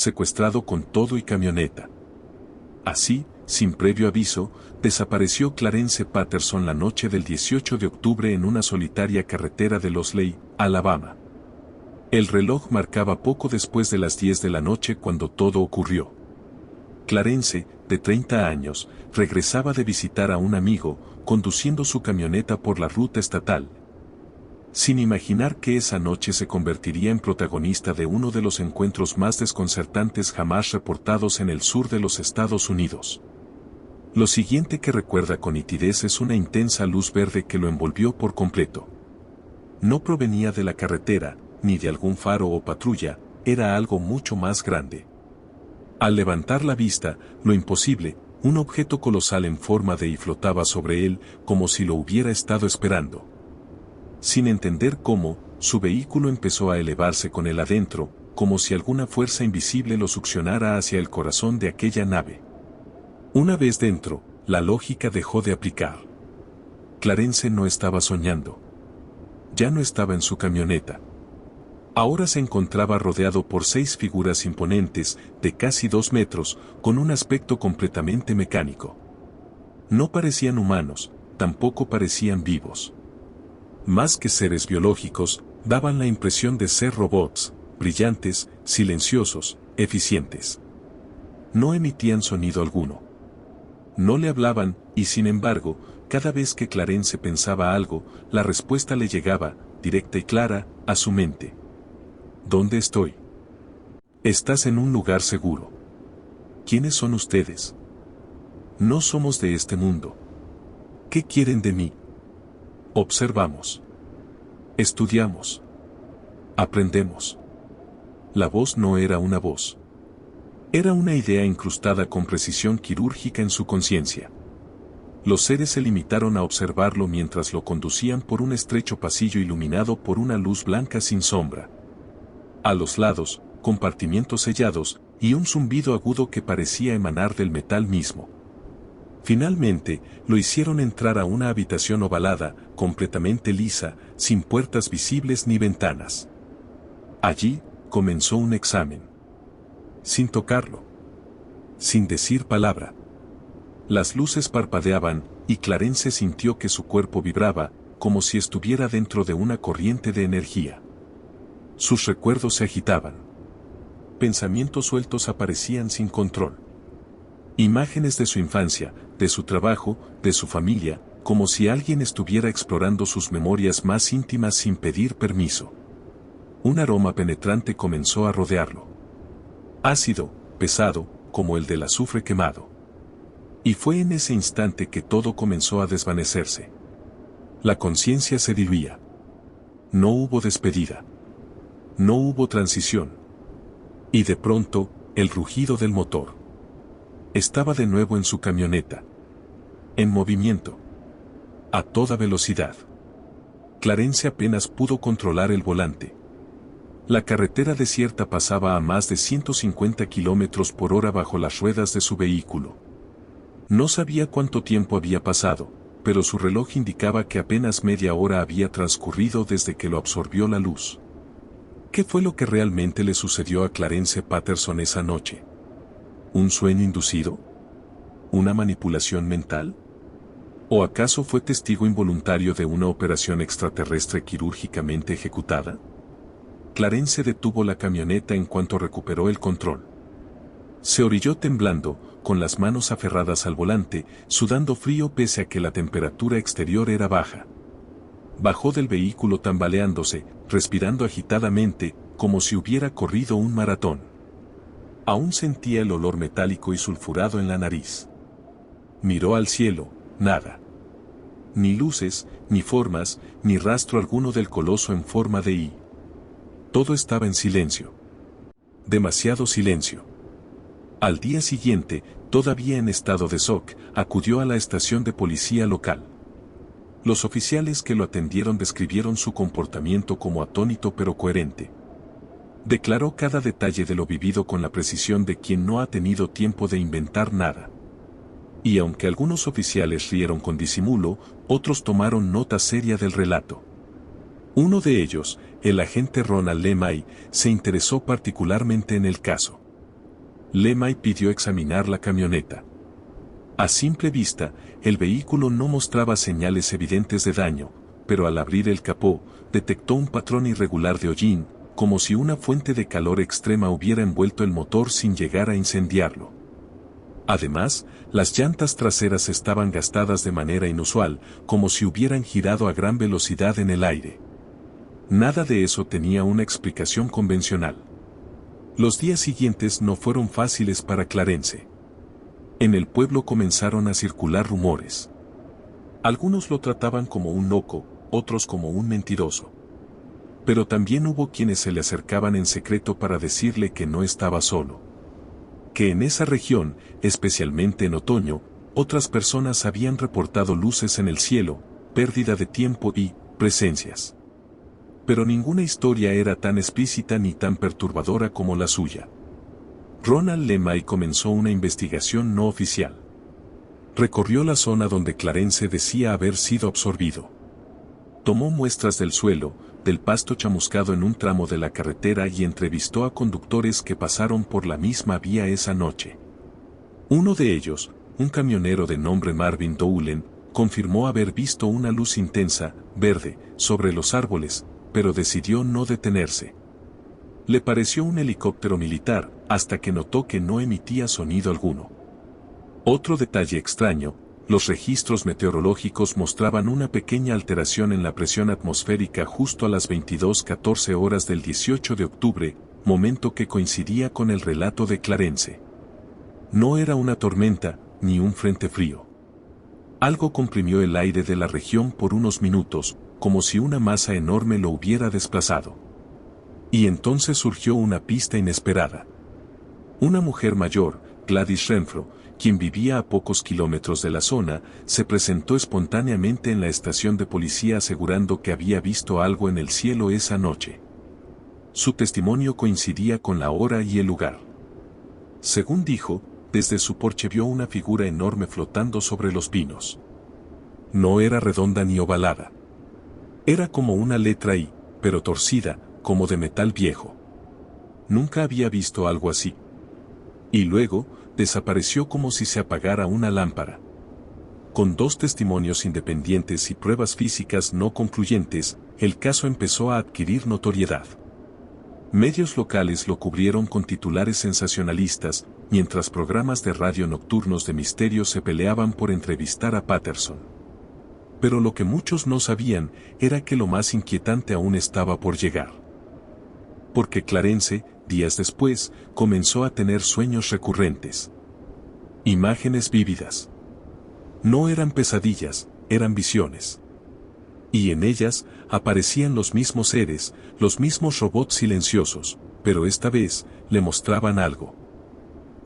secuestrado con todo y camioneta. Así, sin previo aviso, desapareció Clarence Patterson la noche del 18 de octubre en una solitaria carretera de Losley, Alabama. El reloj marcaba poco después de las 10 de la noche cuando todo ocurrió. Clarence, de 30 años, regresaba de visitar a un amigo, conduciendo su camioneta por la ruta estatal, sin imaginar que esa noche se convertiría en protagonista de uno de los encuentros más desconcertantes jamás reportados en el sur de los Estados Unidos. Lo siguiente que recuerda con nitidez es una intensa luz verde que lo envolvió por completo. No provenía de la carretera, ni de algún faro o patrulla, era algo mucho más grande. Al levantar la vista, lo imposible, un objeto colosal en forma de Y flotaba sobre él, como si lo hubiera estado esperando. Sin entender cómo, su vehículo empezó a elevarse con él adentro, como si alguna fuerza invisible lo succionara hacia el corazón de aquella nave. Una vez dentro, la lógica dejó de aplicar. Clarence no estaba soñando. Ya no estaba en su camioneta. Ahora se encontraba rodeado por 6 figuras imponentes, de casi 2 metros, con un aspecto completamente mecánico. No parecían humanos, tampoco parecían vivos. Más que seres biológicos, daban la impresión de ser robots, brillantes, silenciosos, eficientes. No emitían sonido alguno. No le hablaban, y sin embargo, cada vez que Clarence pensaba algo, la respuesta le llegaba, directa y clara, a su mente. ¿Dónde estoy? Estás en un lugar seguro. ¿Quiénes son ustedes? No somos de este mundo. ¿Qué quieren de mí? Observamos. Estudiamos. Aprendemos. La voz no era una voz. Era una idea incrustada con precisión quirúrgica en su conciencia. Los seres se limitaron a observarlo mientras lo conducían por un estrecho pasillo iluminado por una luz blanca sin sombra. A los lados, compartimientos sellados, y un zumbido agudo que parecía emanar del metal mismo. Finalmente, lo hicieron entrar a una habitación ovalada, completamente lisa, sin puertas visibles ni ventanas. Allí, comenzó un examen. Sin tocarlo. Sin decir palabra. Las luces parpadeaban, y Clarence sintió que su cuerpo vibraba, como si estuviera dentro de una corriente de energía. Sus recuerdos se agitaban. Pensamientos sueltos aparecían sin control. Imágenes de su infancia, de su trabajo, de su familia, como si alguien estuviera explorando sus memorias más íntimas sin pedir permiso. Un aroma penetrante comenzó a rodearlo. Ácido, pesado, como el del azufre quemado. Y fue en ese instante que todo comenzó a desvanecerse. La conciencia se diluía. No hubo despedida. No hubo transición. Y de pronto, el rugido del motor. Estaba de nuevo en su camioneta. En movimiento. A toda velocidad. Clarence apenas pudo controlar el volante. La carretera desierta pasaba a más de 150 kilómetros por hora bajo las ruedas de su vehículo. No sabía cuánto tiempo había pasado, pero su reloj indicaba que apenas media hora había transcurrido desde que lo absorbió la luz. ¿Qué fue lo que realmente le sucedió a Clarence Patterson esa noche? ¿Un sueño inducido? ¿Una manipulación mental? ¿O acaso fue testigo involuntario de una operación extraterrestre quirúrgicamente ejecutada? Clarence detuvo la camioneta en cuanto recuperó el control. Se orilló temblando, con las manos aferradas al volante, sudando frío pese a que la temperatura exterior era baja. Bajó del vehículo tambaleándose, respirando agitadamente, como si hubiera corrido un maratón. Aún sentía el olor metálico y sulfurado en la nariz. Miró al cielo, nada. Ni luces, ni formas, ni rastro alguno del coloso en forma de I. Todo estaba en silencio. Demasiado silencio. Al día siguiente, todavía en estado de shock, acudió a la estación de policía local. Los oficiales que lo atendieron describieron su comportamiento como atónito pero coherente. Declaró cada detalle de lo vivido con la precisión de quien no ha tenido tiempo de inventar nada. Y aunque algunos oficiales rieron con disimulo, otros tomaron nota seria del relato. Uno de ellos, el agente Ronald LeMay, se interesó particularmente en el caso. Lemay pidió examinar la camioneta. A simple vista, el vehículo no mostraba señales evidentes de daño, pero al abrir el capó, detectó un patrón irregular de hollín, como si una fuente de calor extrema hubiera envuelto el motor sin llegar a incendiarlo. Además, las llantas traseras estaban gastadas de manera inusual, como si hubieran girado a gran velocidad en el aire. Nada de eso tenía una explicación convencional. Los días siguientes no fueron fáciles para Clarence. En el pueblo comenzaron a circular rumores. Algunos lo trataban como un loco, otros como un mentiroso. Pero también hubo quienes se le acercaban en secreto para decirle que no estaba solo. Que en esa región, especialmente en otoño, otras personas habían reportado luces en el cielo, pérdida de tiempo y presencias. Pero ninguna historia era tan explícita ni tan perturbadora como la suya. Ronald Lemay comenzó una investigación no oficial. Recorrió la zona donde Clarence decía haber sido absorbido. Tomó muestras del suelo, del pasto chamuscado en un tramo de la carretera y entrevistó a conductores que pasaron por la misma vía esa noche. Uno de ellos, un camionero de nombre Marvin Dowlen, confirmó haber visto una luz intensa, verde, sobre los árboles, pero decidió no detenerse. Le pareció un helicóptero militar, hasta que notó que no emitía sonido alguno. Otro detalle extraño, los registros meteorológicos mostraban una pequeña alteración en la presión atmosférica justo a las 22:14 horas del 18 de octubre, momento que coincidía con el relato de Clarence. No era una tormenta, ni un frente frío. Algo comprimió el aire de la región por unos minutos, como si una masa enorme lo hubiera desplazado. Y entonces surgió una pista inesperada. Una mujer mayor, Gladys Renfro, quien vivía a pocos kilómetros de la zona, se presentó espontáneamente en la estación de policía asegurando que había visto algo en el cielo esa noche. Su testimonio coincidía con la hora y el lugar. Según dijo, desde su porche vio una figura enorme flotando sobre los pinos. No era redonda ni ovalada. Era como una letra I, pero torcida, como de metal viejo. Nunca había visto algo así. Y luego, desapareció como si se apagara una lámpara. Con 2 testimonios independientes y pruebas físicas no concluyentes, el caso empezó a adquirir notoriedad. Medios locales lo cubrieron con titulares sensacionalistas, mientras programas de radio nocturnos de misterio se peleaban por entrevistar a Patterson. Pero lo que muchos no sabían era que lo más inquietante aún estaba por llegar. Porque Clarence, días después, comenzó a tener sueños recurrentes. Imágenes vívidas. No eran pesadillas, eran visiones. Y en ellas aparecían los mismos seres, los mismos robots silenciosos, pero esta vez le mostraban algo.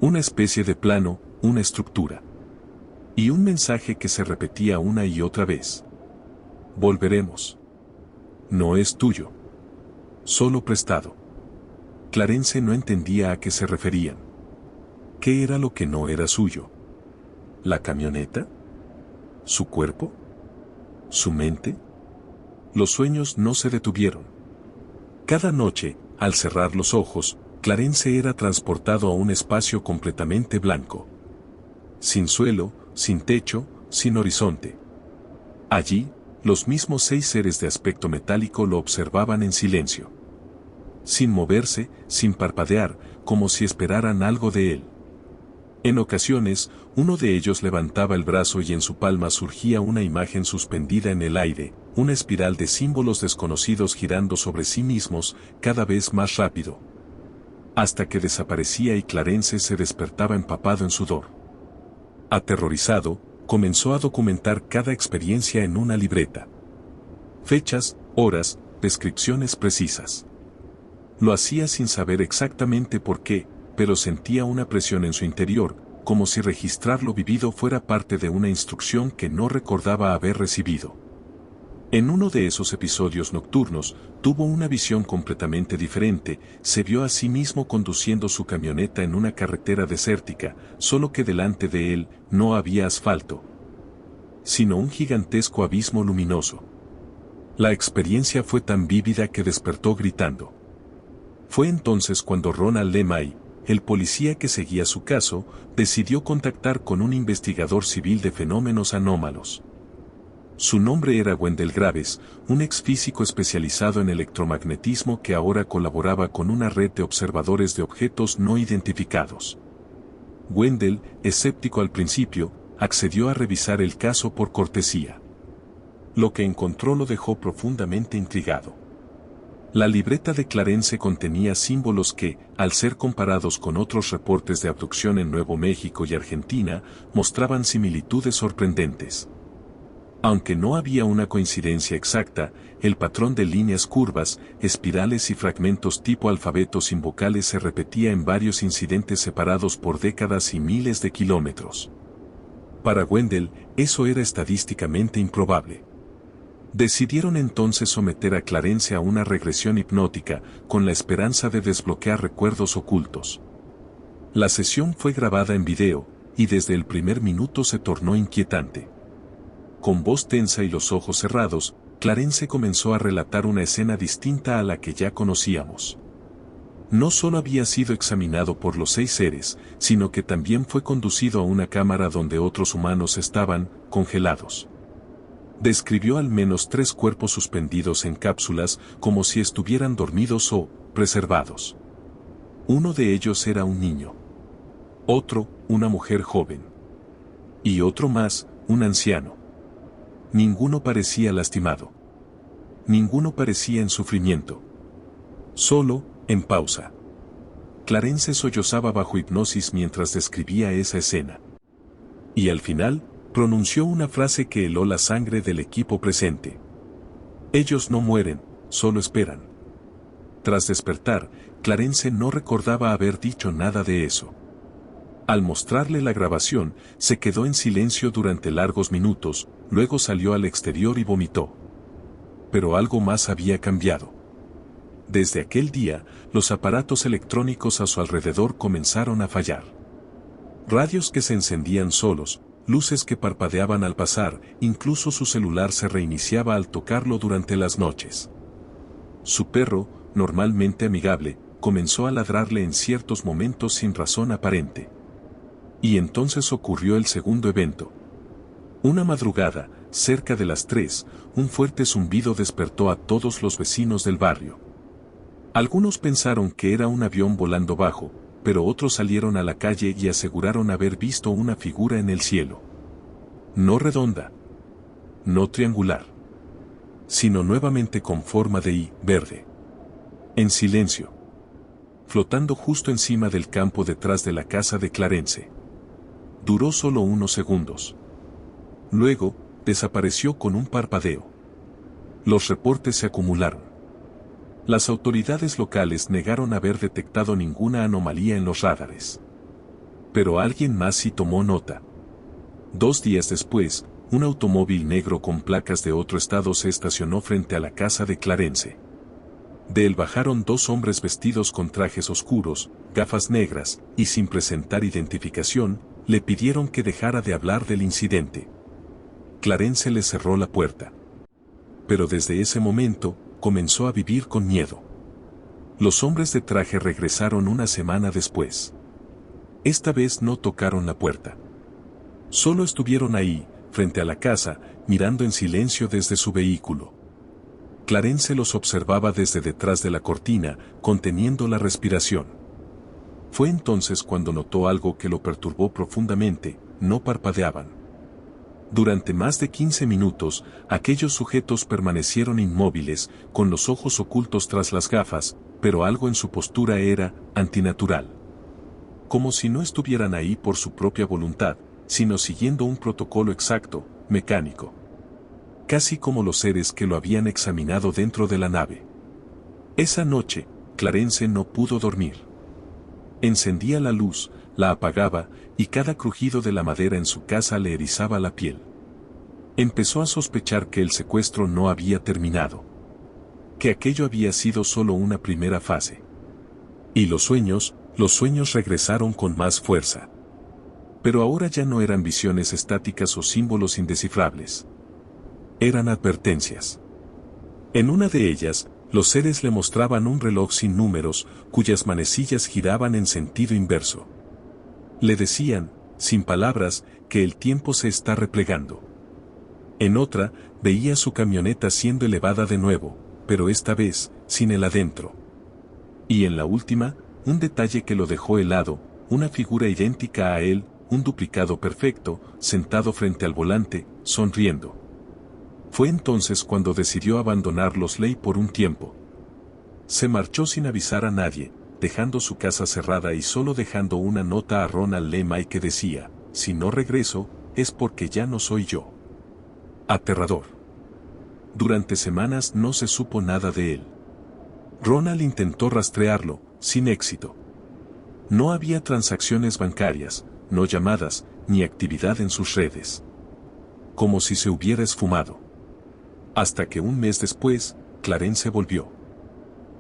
Una especie de plano, una estructura. Y un mensaje que se repetía una y otra vez. Volveremos. No es tuyo. Solo prestado. Clarence no entendía a qué se referían. ¿Qué era lo que no era suyo? ¿La camioneta? ¿Su cuerpo? ¿Su mente? Los sueños no se detuvieron. Cada noche, al cerrar los ojos, Clarence era transportado a un espacio completamente blanco. Sin suelo, sin techo, sin horizonte. Allí, los mismos 6 seres de aspecto metálico lo observaban en silencio. Sin moverse, sin parpadear, como si esperaran algo de él. En ocasiones, uno de ellos levantaba el brazo y en su palma surgía una imagen suspendida en el aire, una espiral de símbolos desconocidos girando sobre sí mismos, cada vez más rápido. Hasta que desaparecía y Clarence se despertaba empapado en sudor. Aterrorizado, comenzó a documentar cada experiencia en una libreta. Fechas, horas, descripciones precisas. Lo hacía sin saber exactamente por qué, pero sentía una presión en su interior, como si registrar lo vivido fuera parte de una instrucción que no recordaba haber recibido. En uno de esos episodios nocturnos, tuvo una visión completamente diferente, se vio a sí mismo conduciendo su camioneta en una carretera desértica, solo que delante de él no había asfalto, sino un gigantesco abismo luminoso. La experiencia fue tan vívida que despertó gritando. Fue entonces cuando Ronald Lemay, el policía que seguía su caso, decidió contactar con un investigador civil de fenómenos anómalos. Su nombre era Wendell Graves, un exfísico especializado en electromagnetismo que ahora colaboraba con una red de observadores de objetos no identificados. Wendell, escéptico al principio, accedió a revisar el caso por cortesía. Lo que encontró lo dejó profundamente intrigado. La libreta de Clarence contenía símbolos que, al ser comparados con otros reportes de abducción en Nuevo México y Argentina, mostraban similitudes sorprendentes. Aunque no había una coincidencia exacta, el patrón de líneas curvas, espirales y fragmentos tipo alfabeto sin vocales se repetía en varios incidentes separados por décadas y miles de kilómetros. Para Wendell, eso era estadísticamente improbable. Decidieron entonces someter a Clarence a una regresión hipnótica, con la esperanza de desbloquear recuerdos ocultos. La sesión fue grabada en video, y desde el primer minuto se tornó inquietante. Con voz tensa y los ojos cerrados, Clarence comenzó a relatar una escena distinta a la que ya conocíamos. No solo había sido examinado por los 6 seres, sino que también fue conducido a una cámara donde otros humanos estaban, congelados. Describió al menos 3 cuerpos suspendidos en cápsulas como si estuvieran dormidos o preservados. Uno de ellos era un niño. Otro, una mujer joven. Y otro más, un anciano. Ninguno parecía lastimado. Ninguno parecía en sufrimiento. Solo, en pausa. Clarence sollozaba bajo hipnosis mientras describía esa escena. Y al final, pronunció una frase que heló la sangre del equipo presente. Ellos no mueren, solo esperan. Tras despertar, Clarence no recordaba haber dicho nada de eso. Al mostrarle la grabación, se quedó en silencio durante largos minutos, luego salió al exterior y vomitó. Pero algo más había cambiado. Desde aquel día, los aparatos electrónicos a su alrededor comenzaron a fallar. Radios que se encendían solos, luces que parpadeaban al pasar, incluso su celular se reiniciaba al tocarlo durante las noches. Su perro, normalmente amigable, comenzó a ladrarle en ciertos momentos sin razón aparente. Y entonces ocurrió el segundo evento. Una madrugada, cerca de las 3, un fuerte zumbido despertó a todos los vecinos del barrio. Algunos pensaron que era un avión volando bajo, pero otros salieron a la calle y aseguraron haber visto una figura en el cielo. No redonda, no triangular, sino nuevamente con forma de I, verde. En silencio. Flotando justo encima del campo detrás de la casa de Clarence. Duró solo unos segundos. Luego, desapareció con un parpadeo. Los reportes se acumularon. Las autoridades locales negaron haber detectado ninguna anomalía en los radares. Pero alguien más sí tomó nota. 2 días después, un automóvil negro con placas de otro estado se estacionó frente a la casa de Clarence. De él bajaron 2 hombres vestidos con trajes oscuros, gafas negras, y sin presentar identificación, le pidieron que dejara de hablar del incidente. Clarence le cerró la puerta. Pero desde ese momento, comenzó a vivir con miedo. Los hombres de traje regresaron una semana después. Esta vez no tocaron la puerta. Solo estuvieron ahí, frente a la casa, mirando en silencio desde su vehículo. Clarence los observaba desde detrás de la cortina, conteniendo la respiración. Fue entonces cuando notó algo que lo perturbó profundamente: no parpadeaban. Durante más de 15 minutos, aquellos sujetos permanecieron inmóviles, con los ojos ocultos tras las gafas, pero algo en su postura era antinatural. Como si no estuvieran ahí por su propia voluntad, sino siguiendo un protocolo exacto, mecánico. Casi como los seres que lo habían examinado dentro de la nave. Esa noche, Clarence no pudo dormir. Encendía la luz, la apagaba, y cada crujido de la madera en su casa le erizaba la piel. Empezó a sospechar que el secuestro no había terminado. Que aquello había sido solo una primera fase. Y los sueños regresaron con más fuerza. Pero ahora ya no eran visiones estáticas o símbolos indescifrables. Eran advertencias. En una de ellas, Los seres le mostraban un reloj sin números, cuyas manecillas giraban en sentido inverso. Le decían, sin palabras, que el tiempo se está replegando. En otra, veía su camioneta siendo elevada de nuevo, pero esta vez, sin él adentro. Y en la última, un detalle que lo dejó helado, una figura idéntica a él, un duplicado perfecto, sentado frente al volante, sonriendo. Fue entonces cuando decidió abandonar los Ley por un tiempo. Se marchó sin avisar a nadie, dejando su casa cerrada y solo dejando una nota a Ronald Lemay que decía, si no regreso, es porque ya no soy yo. Aterrador. Durante semanas no se supo nada de él. Ronald intentó rastrearlo, sin éxito. No había transacciones bancarias, no llamadas, ni actividad en sus redes. Como si se hubiera esfumado. Hasta que un mes después, Clarence volvió.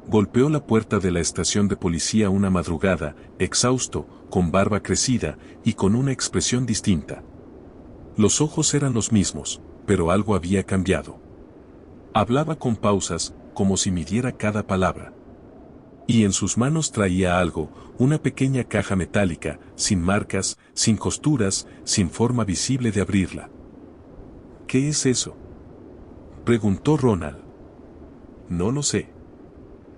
Golpeó la puerta de la estación de policía una madrugada, exhausto, con barba crecida, y con una expresión distinta. Los ojos eran los mismos, pero algo había cambiado. Hablaba con pausas, como si midiera cada palabra. Y en sus manos traía algo, una pequeña caja metálica, sin marcas, sin costuras, sin forma visible de abrirla. ¿Qué es eso?, preguntó Ronald. No lo sé.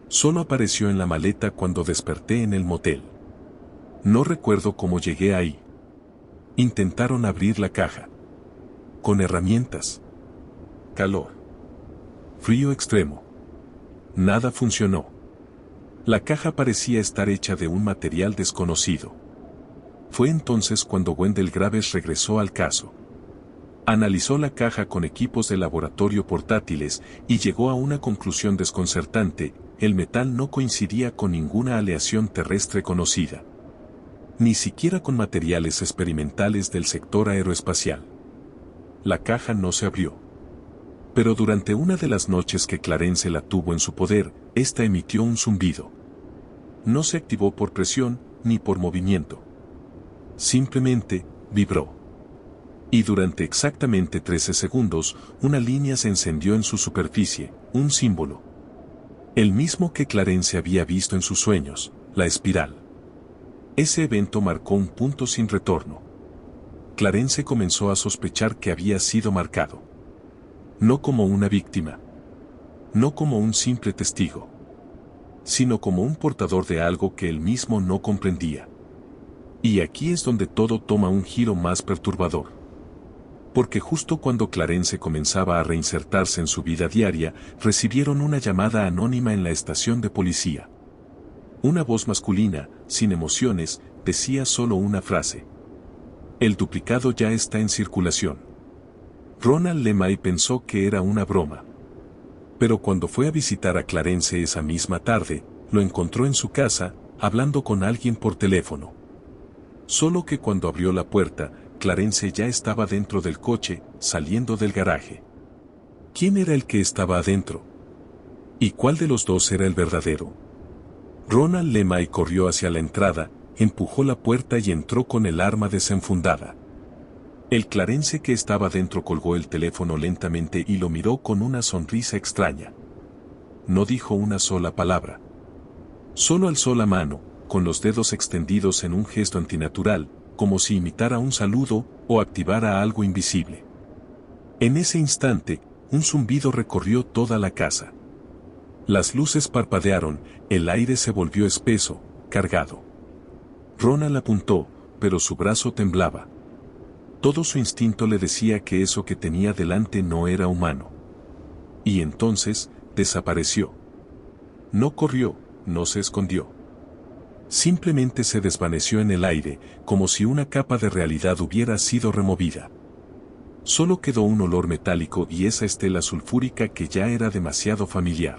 Solo apareció en la maleta cuando desperté en el motel. No recuerdo cómo llegué ahí. Intentaron abrir la caja. Con herramientas. Calor. Frío extremo. Nada funcionó. La caja parecía estar hecha de un material desconocido. Fue entonces cuando Wendell Graves regresó al caso. Analizó la caja con equipos de laboratorio portátiles y llegó a una conclusión desconcertante: el metal no coincidía con ninguna aleación terrestre conocida. Ni siquiera con materiales experimentales del sector aeroespacial. La caja no se abrió. Pero durante una de las noches que Clarence la tuvo en su poder, ésta emitió un zumbido. No se activó por presión, ni por movimiento. Simplemente, vibró. Y durante exactamente 13 segundos, una línea se encendió en su superficie, un símbolo. El mismo que Clarence había visto en sus sueños, la espiral. Ese evento marcó un punto sin retorno. Clarence comenzó a sospechar que había sido marcado. No como una víctima. No como un simple testigo. Sino como un portador de algo que él mismo no comprendía. Y aquí es donde todo toma un giro más perturbador. Porque justo cuando Clarence comenzaba a reinsertarse en su vida diaria, recibieron una llamada anónima en la estación de policía. Una voz masculina, sin emociones, decía solo una frase. El duplicado ya está en circulación. Ronald Lemay pensó que era una broma. Pero cuando fue a visitar a Clarence esa misma tarde, lo encontró en su casa, hablando con alguien por teléfono. Solo que cuando abrió la puerta, Clarence ya estaba dentro del coche, saliendo del garaje. ¿Quién era el que estaba adentro? ¿Y cuál de los dos era el verdadero? Ronald Lemay corrió hacia la entrada, empujó la puerta y entró con el arma desenfundada. El Clarence que estaba dentro colgó el teléfono lentamente y lo miró con una sonrisa extraña. No dijo una sola palabra. Solo alzó la mano, con los dedos extendidos en un gesto antinatural, como si imitara un saludo o activara algo invisible. En ese instante, un zumbido recorrió toda la casa. Las luces parpadearon, el aire se volvió espeso, cargado. Ronald apuntó, pero su brazo temblaba. Todo su instinto le decía que eso que tenía delante no era humano. Y entonces, desapareció. No corrió, no se escondió. Simplemente se desvaneció en el aire, como si una capa de realidad hubiera sido removida. Solo quedó un olor metálico y esa estela sulfúrica que ya era demasiado familiar.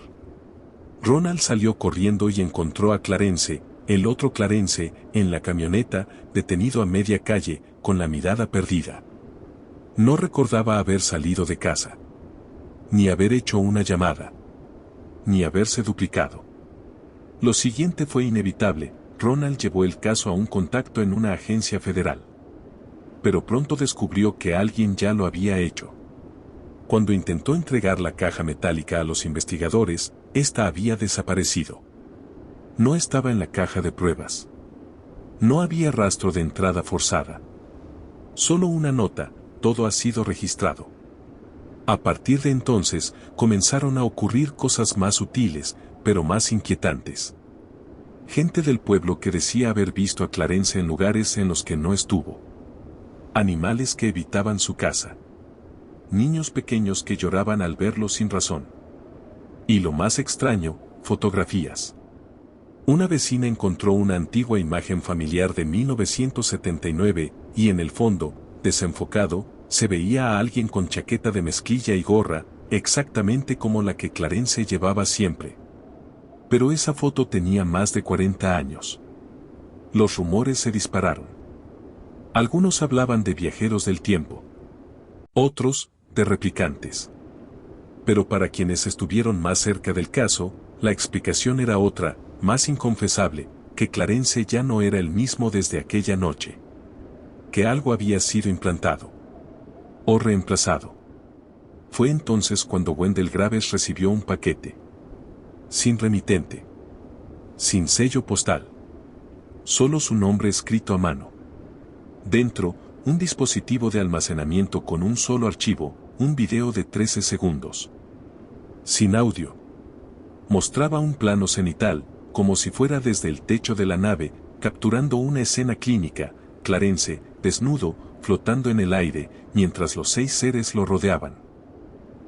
Ronald salió corriendo y encontró a Clarence, el otro Clarence, en la camioneta, detenido a media calle, con la mirada perdida. No recordaba haber salido de casa. Ni haber hecho una llamada. Ni haberse duplicado. Lo siguiente fue inevitable. Ronald llevó el caso a un contacto en una agencia federal. Pero pronto descubrió que alguien ya lo había hecho. Cuando intentó entregar la caja metálica a los investigadores, Esta había desaparecido. No estaba en la caja de pruebas. No había rastro de entrada forzada. Solo una nota, todo ha sido registrado. A partir de entonces, comenzaron a ocurrir cosas más sutiles, pero más inquietantes. Gente del pueblo que decía haber visto a Clarence en lugares en los que no estuvo. Animales que evitaban su casa. Niños pequeños que lloraban al verlo sin razón. Y lo más extraño, fotografías. Una vecina encontró una antigua imagen familiar de 1979, y en el fondo, desenfocado, se veía a alguien con chaqueta de mezclilla y gorra, exactamente como la que Clarence llevaba siempre. Pero esa foto tenía más de 40 años. Los rumores se dispararon. Algunos hablaban de viajeros del tiempo. Otros, de replicantes. Pero para quienes estuvieron más cerca del caso, la explicación era otra, más inconfesable, que Clarence ya no era el mismo desde aquella noche. Que algo había sido implantado. O reemplazado. Fue entonces cuando Wendell Graves recibió un paquete. Sin remitente. Sin sello postal. Solo su nombre escrito a mano. Dentro, un dispositivo de almacenamiento con un solo archivo, un video de 13 segundos. Sin audio. Mostraba un plano cenital, como si fuera desde el techo de la nave, capturando una escena clínica, Clarence, desnudo, flotando en el aire, mientras los 6 seres lo rodeaban.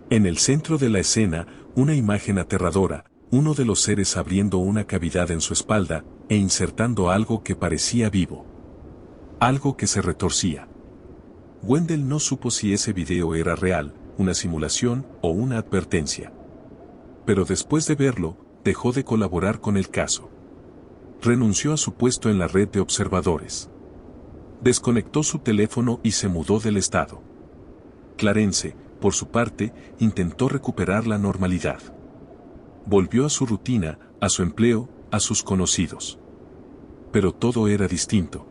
En el centro de la escena, una imagen aterradora, uno de los seres abriendo una cavidad en su espalda, e insertando algo que parecía vivo. Algo que se retorcía. Wendell no supo si ese video era real, una simulación o una advertencia. Pero después de verlo, dejó de colaborar con el caso. Renunció a su puesto en la red de observadores. Desconectó su teléfono y se mudó del estado. Clarence, por su parte, intentó recuperar la normalidad. Volvió a su rutina, a su empleo, a sus conocidos. Pero todo era distinto.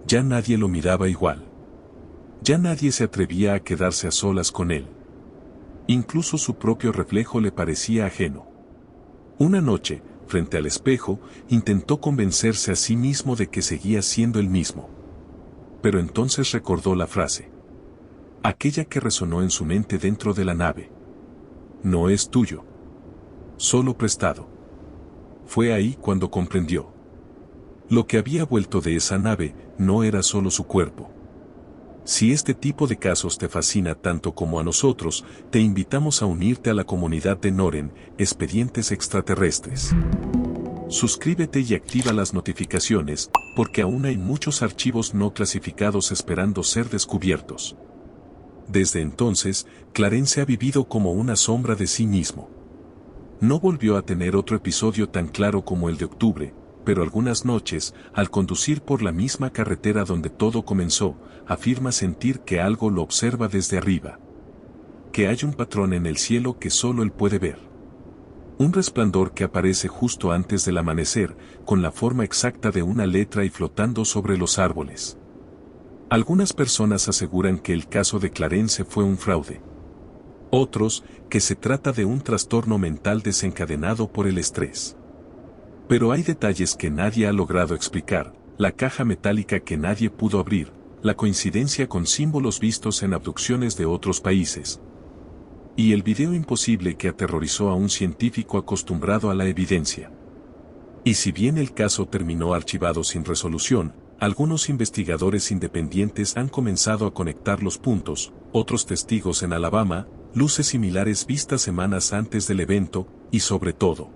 Ya nadie lo miraba igual. Ya nadie se atrevía a quedarse a solas con él. Incluso su propio reflejo le parecía ajeno. Una noche, frente al espejo, intentó convencerse a sí mismo de que seguía siendo el mismo. Pero entonces recordó la frase. Aquella que resonó en su mente dentro de la nave. No es tuyo. Solo prestado. Fue ahí cuando comprendió. Lo que había vuelto de esa nave no era solo su cuerpo. Si este tipo de casos te fascina tanto como a nosotros, te invitamos a unirte a la comunidad de Noren, Expedientes Extraterrestres. Suscríbete y activa las notificaciones, porque aún hay muchos archivos no clasificados esperando ser descubiertos. Desde entonces, Clarence ha vivido como una sombra de sí mismo. No volvió a tener otro episodio tan claro como el de octubre, pero algunas noches, al conducir por la misma carretera donde todo comenzó, afirma sentir que algo lo observa desde arriba. Que hay un patrón en el cielo que solo él puede ver. Un resplandor que aparece justo antes del amanecer, con la forma exacta de una letra y flotando sobre los árboles. Algunas personas aseguran que el caso de Clarence fue un fraude. Otros, que se trata de un trastorno mental desencadenado por el estrés. Pero hay detalles que nadie ha logrado explicar, la caja metálica que nadie pudo abrir, la coincidencia con símbolos vistos en abducciones de otros países. Y el video imposible que aterrorizó a un científico acostumbrado a la evidencia. Y si bien el caso terminó archivado sin resolución, algunos investigadores independientes han comenzado a conectar los puntos, otros testigos en Alabama, luces similares vistas semanas antes del evento, y sobre todo,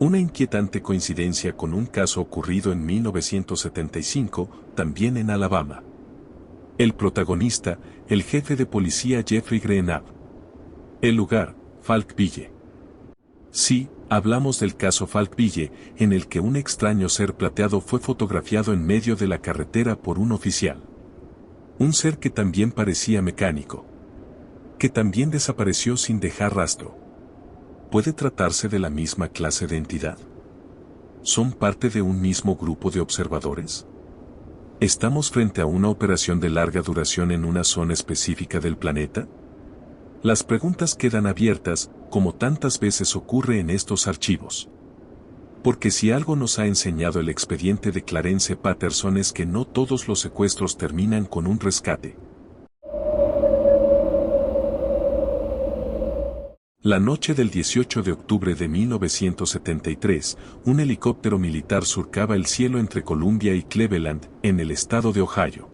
una inquietante coincidencia con un caso ocurrido en 1975, también en Alabama. El protagonista, el jefe de policía Jeffrey Greenab. El lugar, Falkville. Sí, hablamos del caso Falkville, en el que un extraño ser plateado fue fotografiado en medio de la carretera por un oficial. Un ser que también parecía mecánico. Que también desapareció sin dejar rastro. ¿Puede tratarse de la misma clase de entidad? ¿Son parte de un mismo grupo de observadores? ¿Estamos frente a una operación de larga duración en una zona específica del planeta? Las preguntas quedan abiertas, como tantas veces ocurre en estos archivos. Porque si algo nos ha enseñado el expediente de Clarence Patterson es que no todos los secuestros terminan con un rescate. La noche del 18 de octubre de 1973, un helicóptero militar surcaba el cielo entre Columbia y Cleveland, en el estado de Ohio.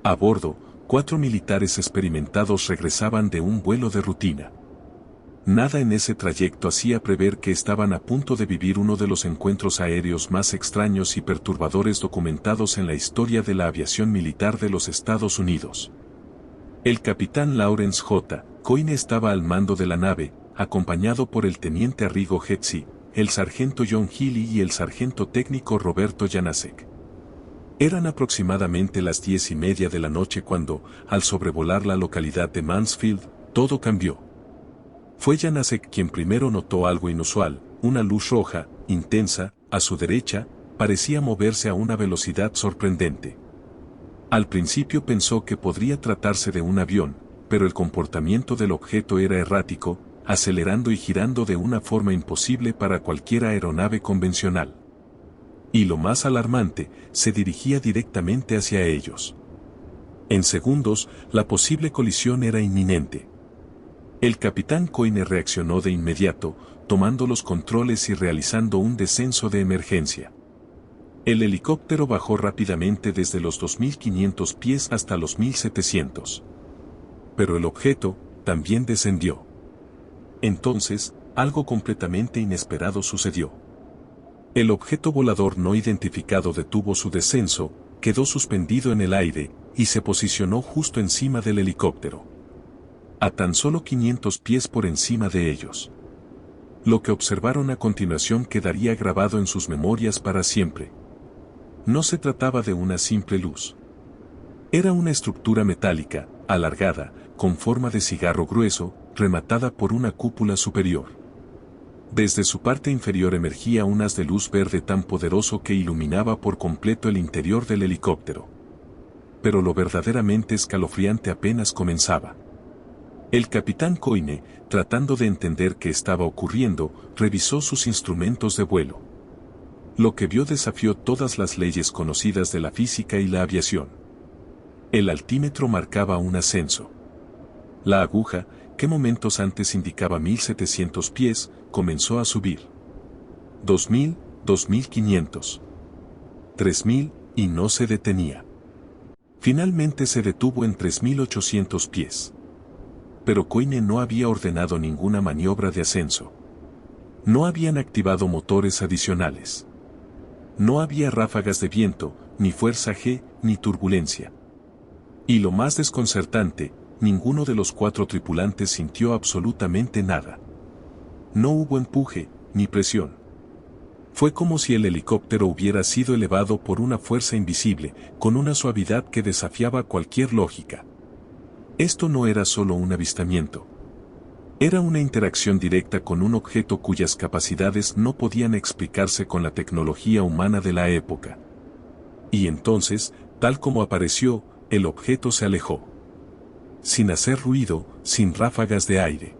A bordo, 4 militares experimentados regresaban de un vuelo de rutina. Nada en ese trayecto hacía prever que estaban a punto de vivir uno de los encuentros aéreos más extraños y perturbadores documentados en la historia de la aviación militar de los Estados Unidos. El capitán Lawrence J. Coyne estaba al mando de la nave, acompañado por el teniente Arrigo Hetzi, el sargento John Healy y el sargento técnico Roberto Janasek. Eran aproximadamente las 10:30 de la noche cuando, al sobrevolar la localidad de Mansfield, todo cambió. Fue Janasek quien primero notó algo inusual, una luz roja, intensa, a su derecha, parecía moverse a una velocidad sorprendente. Al principio pensó que podría tratarse de un avión, pero el comportamiento del objeto era errático, acelerando y girando de una forma imposible para cualquier aeronave convencional. Y lo más alarmante, se dirigía directamente hacia ellos. En segundos, la posible colisión era inminente. El capitán Coyne reaccionó de inmediato, tomando los controles y realizando un descenso de emergencia. El helicóptero bajó rápidamente desde los 2.500 pies hasta los 1.700. Pero el objeto también descendió. Entonces, algo completamente inesperado sucedió. El objeto volador no identificado detuvo su descenso, quedó suspendido en el aire, y se posicionó justo encima del helicóptero. A tan solo 500 pies por encima de ellos. Lo que observaron a continuación quedaría grabado en sus memorias para siempre. No se trataba de una simple luz. Era una estructura metálica, alargada, con forma de cigarro grueso, rematada por una cúpula superior. Desde su parte inferior emergía un haz de luz verde tan poderoso que iluminaba por completo el interior del helicóptero. Pero lo verdaderamente escalofriante apenas comenzaba. El capitán Coyne, tratando de entender qué estaba ocurriendo, revisó sus instrumentos de vuelo. Lo que vio desafió todas las leyes conocidas de la física y la aviación. El altímetro marcaba un ascenso. La aguja, que momentos antes indicaba 1.700 pies, comenzó a subir. 2.000, 2.500. 3.000, y no se detenía. Finalmente se detuvo en 3.800 pies. Pero Coyne no había ordenado ninguna maniobra de ascenso. No habían activado motores adicionales. No había ráfagas de viento, ni fuerza G, ni turbulencia. Y lo más desconcertante, ninguno de los 4 tripulantes sintió absolutamente nada. No hubo empuje, ni presión. Fue como si el helicóptero hubiera sido elevado por una fuerza invisible, con una suavidad que desafiaba cualquier lógica. Esto no era solo un avistamiento. Era una interacción directa con un objeto cuyas capacidades no podían explicarse con la tecnología humana de la época. Y entonces, tal como apareció, el objeto se alejó. Sin hacer ruido, sin ráfagas de aire.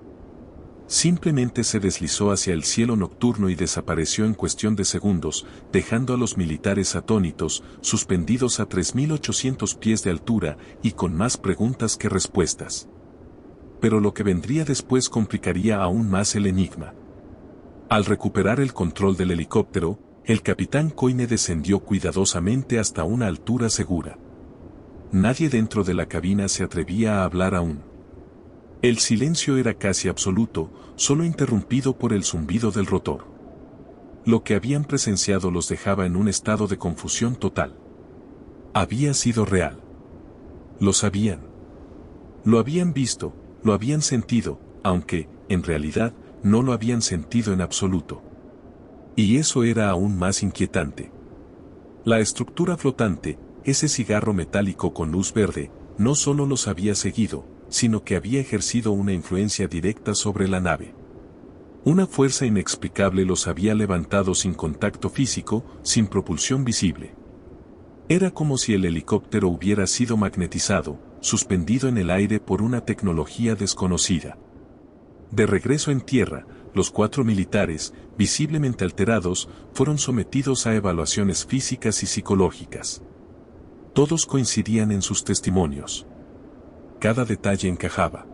Simplemente se deslizó hacia el cielo nocturno y desapareció en cuestión de segundos, dejando a los militares atónitos, suspendidos a 3.800 pies de altura y con más preguntas que respuestas. Pero lo que vendría después complicaría aún más el enigma. Al recuperar el control del helicóptero, el capitán Coyne descendió cuidadosamente hasta una altura segura. Nadie dentro de la cabina se atrevía a hablar aún. El silencio era casi absoluto, solo interrumpido por el zumbido del rotor. Lo que habían presenciado los dejaba en un estado de confusión total. Había sido real. Lo sabían. Lo habían visto, lo habían sentido, aunque, en realidad, no lo habían sentido en absoluto. Y eso era aún más inquietante. La estructura flotante, ese cigarro metálico con luz verde, no solo los había seguido, sino que había ejercido una influencia directa sobre la nave. Una fuerza inexplicable los había levantado sin contacto físico, sin propulsión visible. Era como si el helicóptero hubiera sido magnetizado, suspendido en el aire por una tecnología desconocida. De regreso en tierra, los 4 militares, visiblemente alterados, fueron sometidos a evaluaciones físicas y psicológicas. Todos coincidían en sus testimonios. Cada detalle encajaba.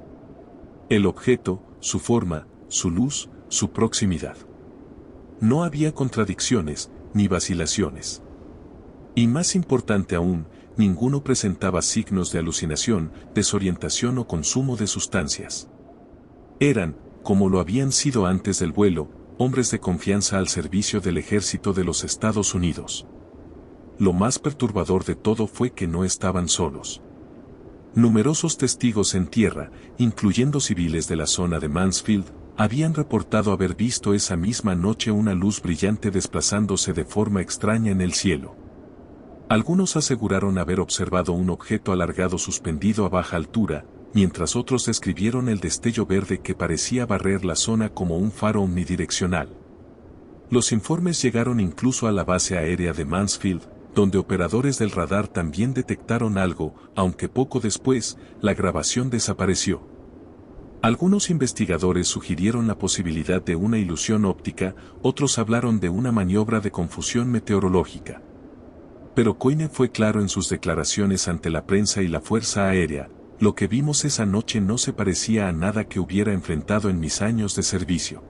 El objeto, su forma, su luz, su proximidad. No había contradicciones, ni vacilaciones. Y más importante aún, ninguno presentaba signos de alucinación, desorientación o consumo de sustancias. Eran, como lo habían sido antes del vuelo, hombres de confianza al servicio del ejército de los Estados Unidos. Lo más perturbador de todo fue que no estaban solos. Numerosos testigos en tierra, incluyendo civiles de la zona de Mansfield, habían reportado haber visto esa misma noche una luz brillante desplazándose de forma extraña en el cielo. Algunos aseguraron haber observado un objeto alargado suspendido a baja altura, mientras otros describieron el destello verde que parecía barrer la zona como un faro omnidireccional. Los informes llegaron incluso a la base aérea de Mansfield, donde operadores del radar también detectaron algo, aunque poco después, la grabación desapareció. Algunos investigadores sugirieron la posibilidad de una ilusión óptica, otros hablaron de una maniobra de confusión meteorológica. Pero Coyne fue claro en sus declaraciones ante la prensa y la Fuerza Aérea: lo que vimos esa noche no se parecía a nada que hubiera enfrentado en mis años de servicio.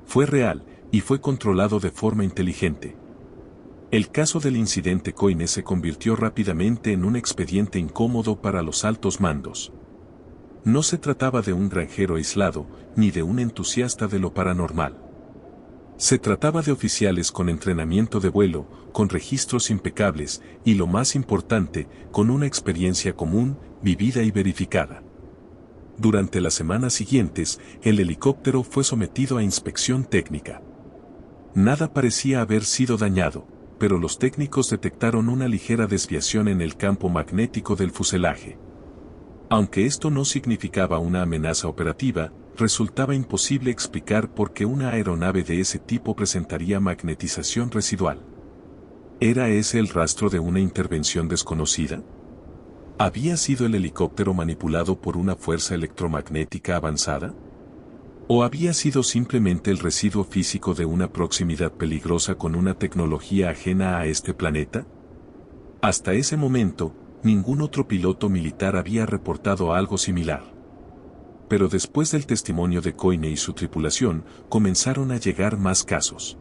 Fue real, y fue controlado de forma inteligente. El caso del incidente Coyne se convirtió rápidamente en un expediente incómodo para los altos mandos. No se trataba de un granjero aislado, ni de un entusiasta de lo paranormal. Se trataba de oficiales con entrenamiento de vuelo, con registros impecables, y lo más importante, con una experiencia común, vivida y verificada. Durante las semanas siguientes, el helicóptero fue sometido a inspección técnica. Nada parecía haber sido dañado, pero los técnicos detectaron una ligera desviación en el campo magnético del fuselaje. Aunque esto no significaba una amenaza operativa, resultaba imposible explicar por qué una aeronave de ese tipo presentaría magnetización residual. ¿Era ese el rastro de una intervención desconocida? ¿Había sido el helicóptero manipulado por una fuerza electromagnética avanzada? ¿O había sido simplemente el residuo físico de una proximidad peligrosa con una tecnología ajena a este planeta? Hasta ese momento, ningún otro piloto militar había reportado algo similar. Pero después del testimonio de Coyne y su tripulación, comenzaron a llegar más casos.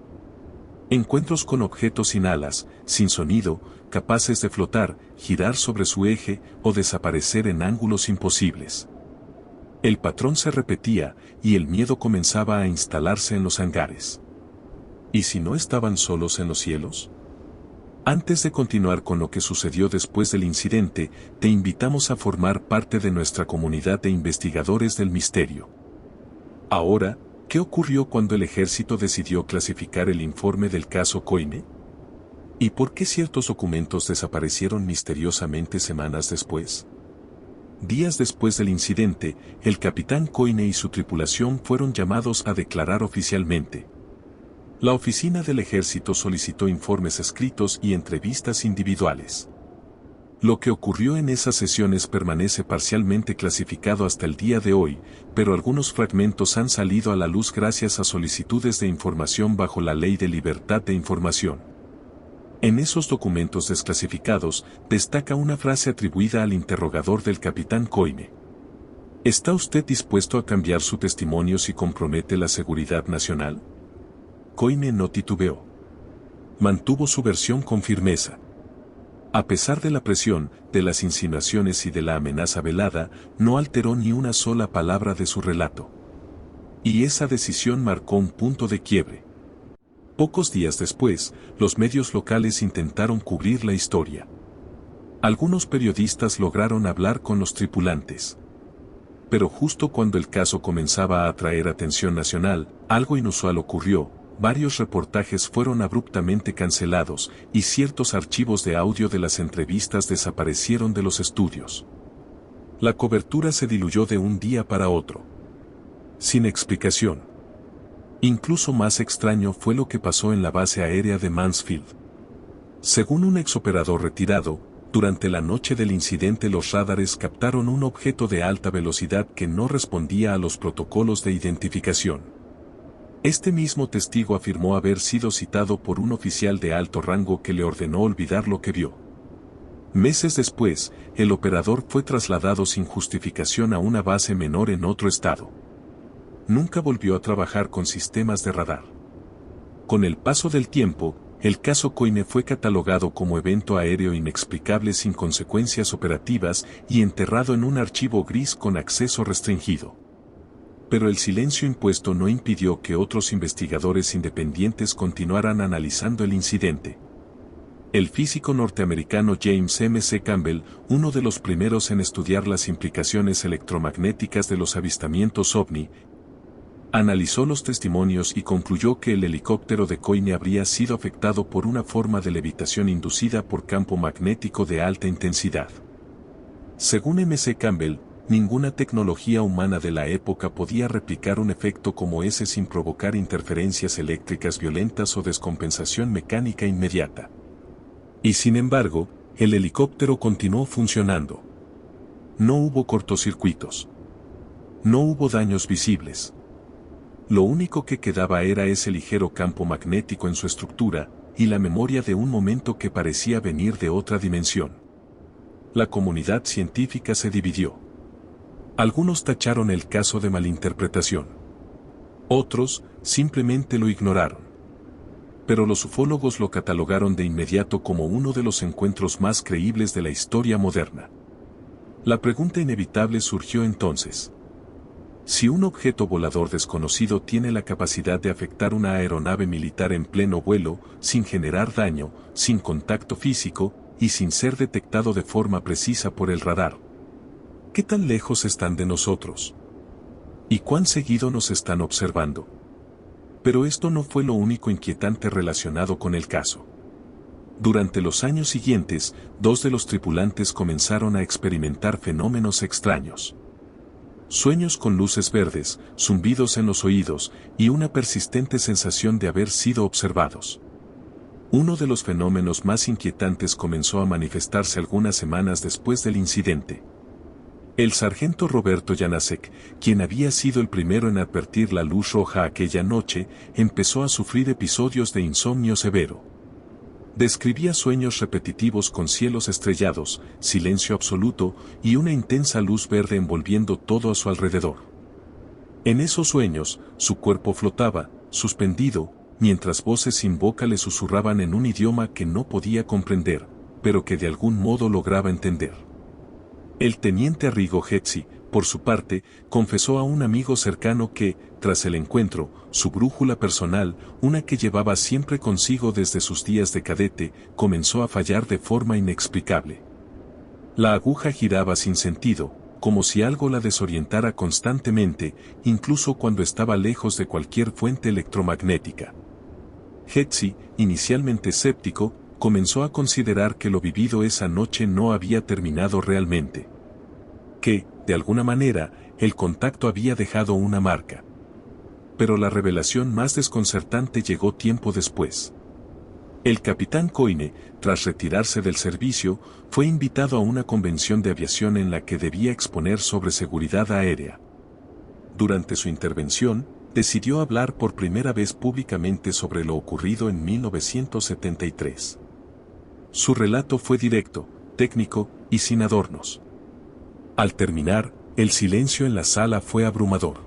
Encuentros con objetos sin alas, sin sonido, capaces de flotar, girar sobre su eje o desaparecer en ángulos imposibles. El patrón se repetía, y el miedo comenzaba a instalarse en los hangares. ¿Y si no estaban solos en los cielos? Antes de continuar con lo que sucedió después del incidente, te invitamos a formar parte de nuestra comunidad de investigadores del misterio. Ahora, ¿qué ocurrió cuando el ejército decidió clasificar el informe del caso Coyne? ¿Y por qué ciertos documentos desaparecieron misteriosamente semanas después? Días después del incidente, el capitán Coyne y su tripulación fueron llamados a declarar oficialmente. La oficina del ejército solicitó informes escritos y entrevistas individuales. Lo que ocurrió en esas sesiones permanece parcialmente clasificado hasta el día de hoy, pero algunos fragmentos han salido a la luz gracias a solicitudes de información bajo la Ley de Libertad de Información. En esos documentos desclasificados, destaca una frase atribuida al interrogador del capitán Coyne. ¿Está usted dispuesto a cambiar su testimonio si compromete la seguridad nacional? Coyne no titubeó. Mantuvo su versión con firmeza. A pesar de la presión, de las insinuaciones y de la amenaza velada, no alteró ni una sola palabra de su relato. Y esa decisión marcó un punto de quiebre. Pocos días después, los medios locales intentaron cubrir la historia. Algunos periodistas lograron hablar con los tripulantes. Pero justo cuando el caso comenzaba a atraer atención nacional, algo inusual ocurrió. Varios reportajes fueron abruptamente cancelados, y ciertos archivos de audio de las entrevistas desaparecieron de los estudios. La cobertura se diluyó de un día para otro. Sin explicación. Incluso más extraño fue lo que pasó en la base aérea de Mansfield. Según un exoperador retirado, Durante la noche del incidente los radares captaron un objeto de alta velocidad que no respondía a los protocolos de identificación. Este mismo testigo afirmó haber sido citado por un oficial de alto rango que le ordenó olvidar lo que vio. Meses después, el operador fue trasladado sin justificación a una base menor en otro estado. Nunca volvió a trabajar con sistemas de radar. Con el paso del tiempo, el caso Coyne fue catalogado como evento aéreo inexplicable sin consecuencias operativas y enterrado en un archivo gris con acceso restringido. Pero el silencio impuesto no impidió que otros investigadores independientes continuaran analizando el incidente. El físico norteamericano James M. C. Campbell, uno de los primeros en estudiar las implicaciones electromagnéticas de los avistamientos ovni, analizó los testimonios y concluyó que el helicóptero de Coyne habría sido afectado por una forma de levitación inducida por campo magnético de alta intensidad. Según M. C. Campbell, ninguna tecnología humana de la época podía replicar un efecto como ese sin provocar interferencias eléctricas violentas o descompensación mecánica inmediata. Y sin embargo, el helicóptero continuó funcionando. No hubo cortocircuitos. No hubo daños visibles. Lo único que quedaba era ese ligero campo magnético en su estructura, y la memoria de un momento que parecía venir de otra dimensión. La comunidad científica se dividió. Algunos tacharon el caso de malinterpretación. Otros, simplemente lo ignoraron. Pero los ufólogos lo catalogaron de inmediato como uno de los encuentros más creíbles de la historia moderna. La pregunta inevitable surgió entonces. Si un objeto volador desconocido tiene la capacidad de afectar una aeronave militar en pleno vuelo, sin generar daño, sin contacto físico, y sin ser detectado de forma precisa por el radar, ¿qué tan lejos están de nosotros? ¿Y cuán seguido nos están observando? Pero esto no fue lo único inquietante relacionado con el caso. Durante los años siguientes, 2 de los tripulantes comenzaron a experimentar fenómenos extraños. Sueños con luces verdes, zumbidos en los oídos, y una persistente sensación de haber sido observados. Uno de los fenómenos más inquietantes comenzó a manifestarse algunas semanas después del incidente. El sargento Roberto Janacek, quien había sido el primero en advertir la luz roja aquella noche, empezó a sufrir episodios de insomnio severo. Describía sueños repetitivos con cielos estrellados, silencio absoluto y una intensa luz verde envolviendo todo a su alrededor. En esos sueños, su cuerpo flotaba, suspendido, mientras voces sin boca le susurraban en un idioma que no podía comprender, pero que de algún modo lograba entender. El teniente Arrigo Hetzi, por su parte, confesó a un amigo cercano que, tras el encuentro, su brújula personal, una que llevaba siempre consigo desde sus días de cadete, comenzó a fallar de forma inexplicable. La aguja giraba sin sentido, como si algo la desorientara constantemente, incluso cuando estaba lejos de cualquier fuente electromagnética. Hetzi, inicialmente escéptico, comenzó a considerar que lo vivido esa noche no había terminado realmente. Que, de alguna manera, el contacto había dejado una marca. Pero la revelación más desconcertante llegó tiempo después. El capitán Coyne, tras retirarse del servicio, fue invitado a una convención de aviación en la que debía exponer sobre seguridad aérea. Durante su intervención, decidió hablar por primera vez públicamente sobre lo ocurrido en 1973. Su relato fue directo, técnico y sin adornos. Al terminar, el silencio en la sala fue abrumador.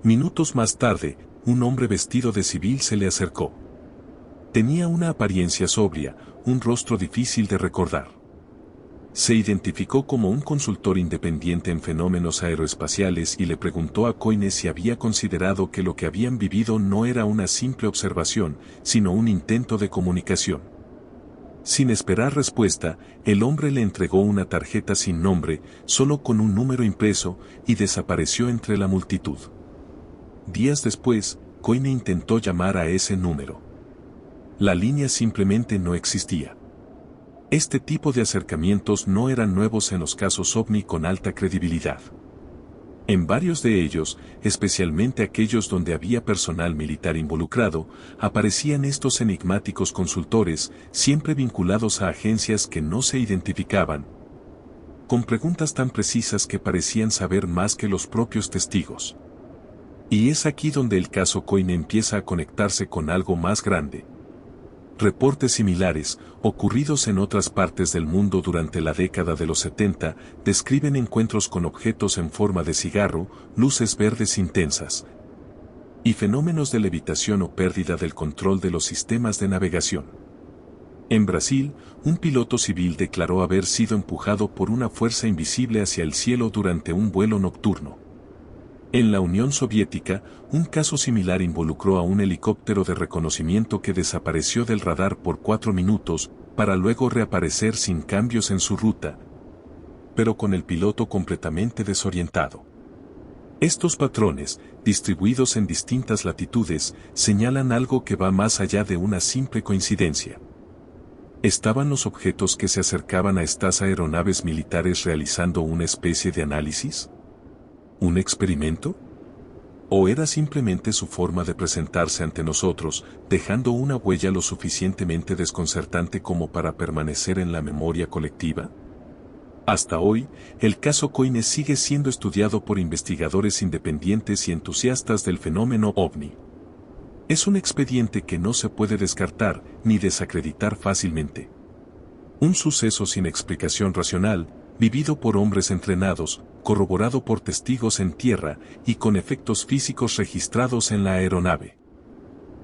Minutos más tarde, un hombre vestido de civil se le acercó. Tenía una apariencia sobria, un rostro difícil de recordar. Se identificó como un consultor independiente en fenómenos aeroespaciales y le preguntó a Coyne si había considerado que lo que habían vivido no era una simple observación, sino un intento de comunicación. Sin esperar respuesta, el hombre le entregó una tarjeta sin nombre, solo con un número impreso, y desapareció entre la multitud. Días después, Coyne intentó llamar a ese número. La línea simplemente no existía. Este tipo de acercamientos no eran nuevos en los casos ovni con alta credibilidad. En varios de ellos, especialmente aquellos donde había personal militar involucrado, aparecían estos enigmáticos consultores, siempre vinculados a agencias que no se identificaban, con preguntas tan precisas que parecían saber más que los propios testigos. Y es aquí donde el caso Coyne empieza a conectarse con algo más grande. Reportes similares, ocurridos en otras partes del mundo durante la década de los 70, describen encuentros con objetos en forma de cigarro, luces verdes intensas, y fenómenos de levitación o pérdida del control de los sistemas de navegación. En Brasil, un piloto civil declaró haber sido empujado por una fuerza invisible hacia el cielo durante un vuelo nocturno. En la Unión Soviética, un caso similar involucró a un helicóptero de reconocimiento que desapareció del radar por 4 minutos, para luego reaparecer sin cambios en su ruta, pero con el piloto completamente desorientado. Estos patrones, distribuidos en distintas latitudes, señalan algo que va más allá de una simple coincidencia. ¿Estaban los objetos que se acercaban a estas aeronaves militares realizando una especie de análisis? ¿Un experimento? ¿O era simplemente su forma de presentarse ante nosotros, dejando una huella lo suficientemente desconcertante como para permanecer en la memoria colectiva? Hasta hoy, el caso Coyne sigue siendo estudiado por investigadores independientes y entusiastas del fenómeno OVNI. Es un expediente que no se puede descartar ni desacreditar fácilmente. Un suceso sin explicación racional, vivido por hombres entrenados, corroborado por testigos en tierra y con efectos físicos registrados en la aeronave.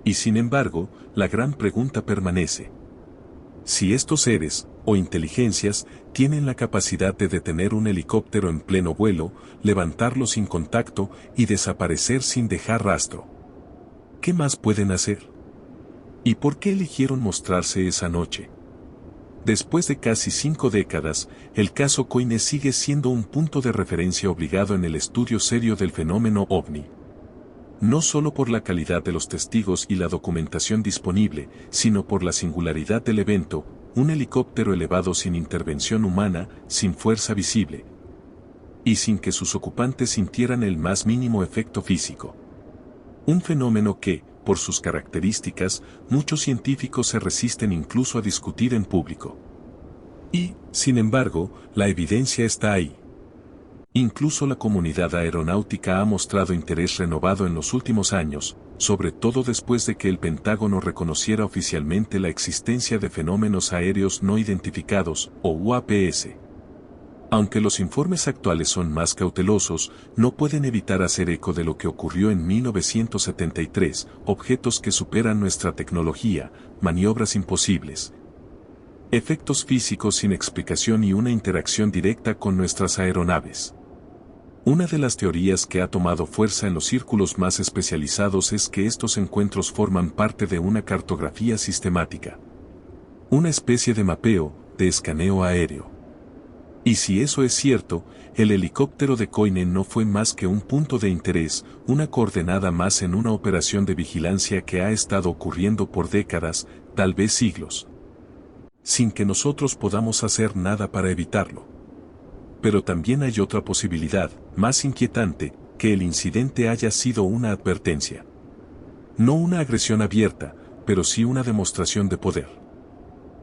Y sin embargo, la gran pregunta permanece. Si estos seres, o inteligencias, tienen la capacidad de detener un helicóptero en pleno vuelo, levantarlo sin contacto y desaparecer sin dejar rastro, ¿qué más pueden hacer? ¿Y por qué eligieron mostrarse esa noche? Después de casi 5 décadas, el caso Coyne sigue siendo un punto de referencia obligado en el estudio serio del fenómeno OVNI. No solo por la calidad de los testigos y la documentación disponible, sino por la singularidad del evento, un helicóptero elevado sin intervención humana, sin fuerza visible, y sin que sus ocupantes sintieran el más mínimo efecto físico. Un fenómeno que, por sus características, muchos científicos se resisten incluso a discutir en público. Y, sin embargo, la evidencia está ahí. Incluso la comunidad aeronáutica ha mostrado interés renovado en los últimos años, sobre todo después de que el Pentágono reconociera oficialmente la existencia de fenómenos aéreos no identificados, o UAPs. Aunque los informes actuales son más cautelosos, no pueden evitar hacer eco de lo que ocurrió en 1973, objetos que superan nuestra tecnología, maniobras imposibles, efectos físicos sin explicación y una interacción directa con nuestras aeronaves. Una de las teorías que ha tomado fuerza en los círculos más especializados es que estos encuentros forman parte de una cartografía sistemática, una especie de mapeo, de escaneo aéreo. Y si eso es cierto, el helicóptero de Coyne no fue más que un punto de interés, una coordenada más en una operación de vigilancia que ha estado ocurriendo por décadas, tal vez siglos, sin que nosotros podamos hacer nada para evitarlo. Pero también hay otra posibilidad, más inquietante, que el incidente haya sido una advertencia. No una agresión abierta, pero sí una demostración de poder.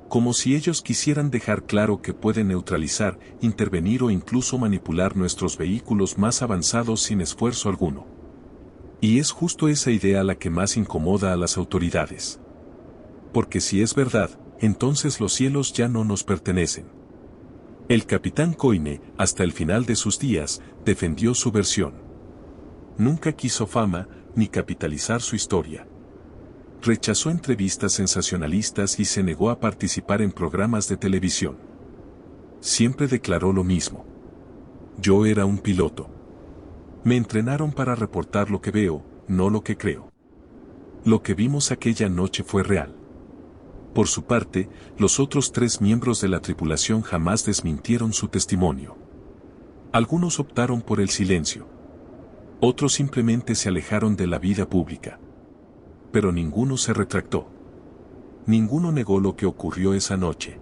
Como si ellos quisieran dejar claro que pueden neutralizar, intervenir o incluso manipular nuestros vehículos más avanzados sin esfuerzo alguno. Y es justo esa idea la que más incomoda a las autoridades. Porque si es verdad, entonces los cielos ya no nos pertenecen. El capitán Coyne, hasta el final de sus días, defendió su versión. Nunca quiso fama, ni capitalizar su historia. Rechazó entrevistas sensacionalistas y se negó a participar en programas de televisión. Siempre declaró lo mismo. Yo era un piloto. Me entrenaron para reportar lo que veo, no lo que creo. Lo que vimos aquella noche fue real. Por su parte, los otros 3 miembros de la tripulación jamás desmintieron su testimonio. Algunos optaron por el silencio. Otros simplemente se alejaron de la vida pública. Pero ninguno se retractó. Ninguno negó lo que ocurrió esa noche.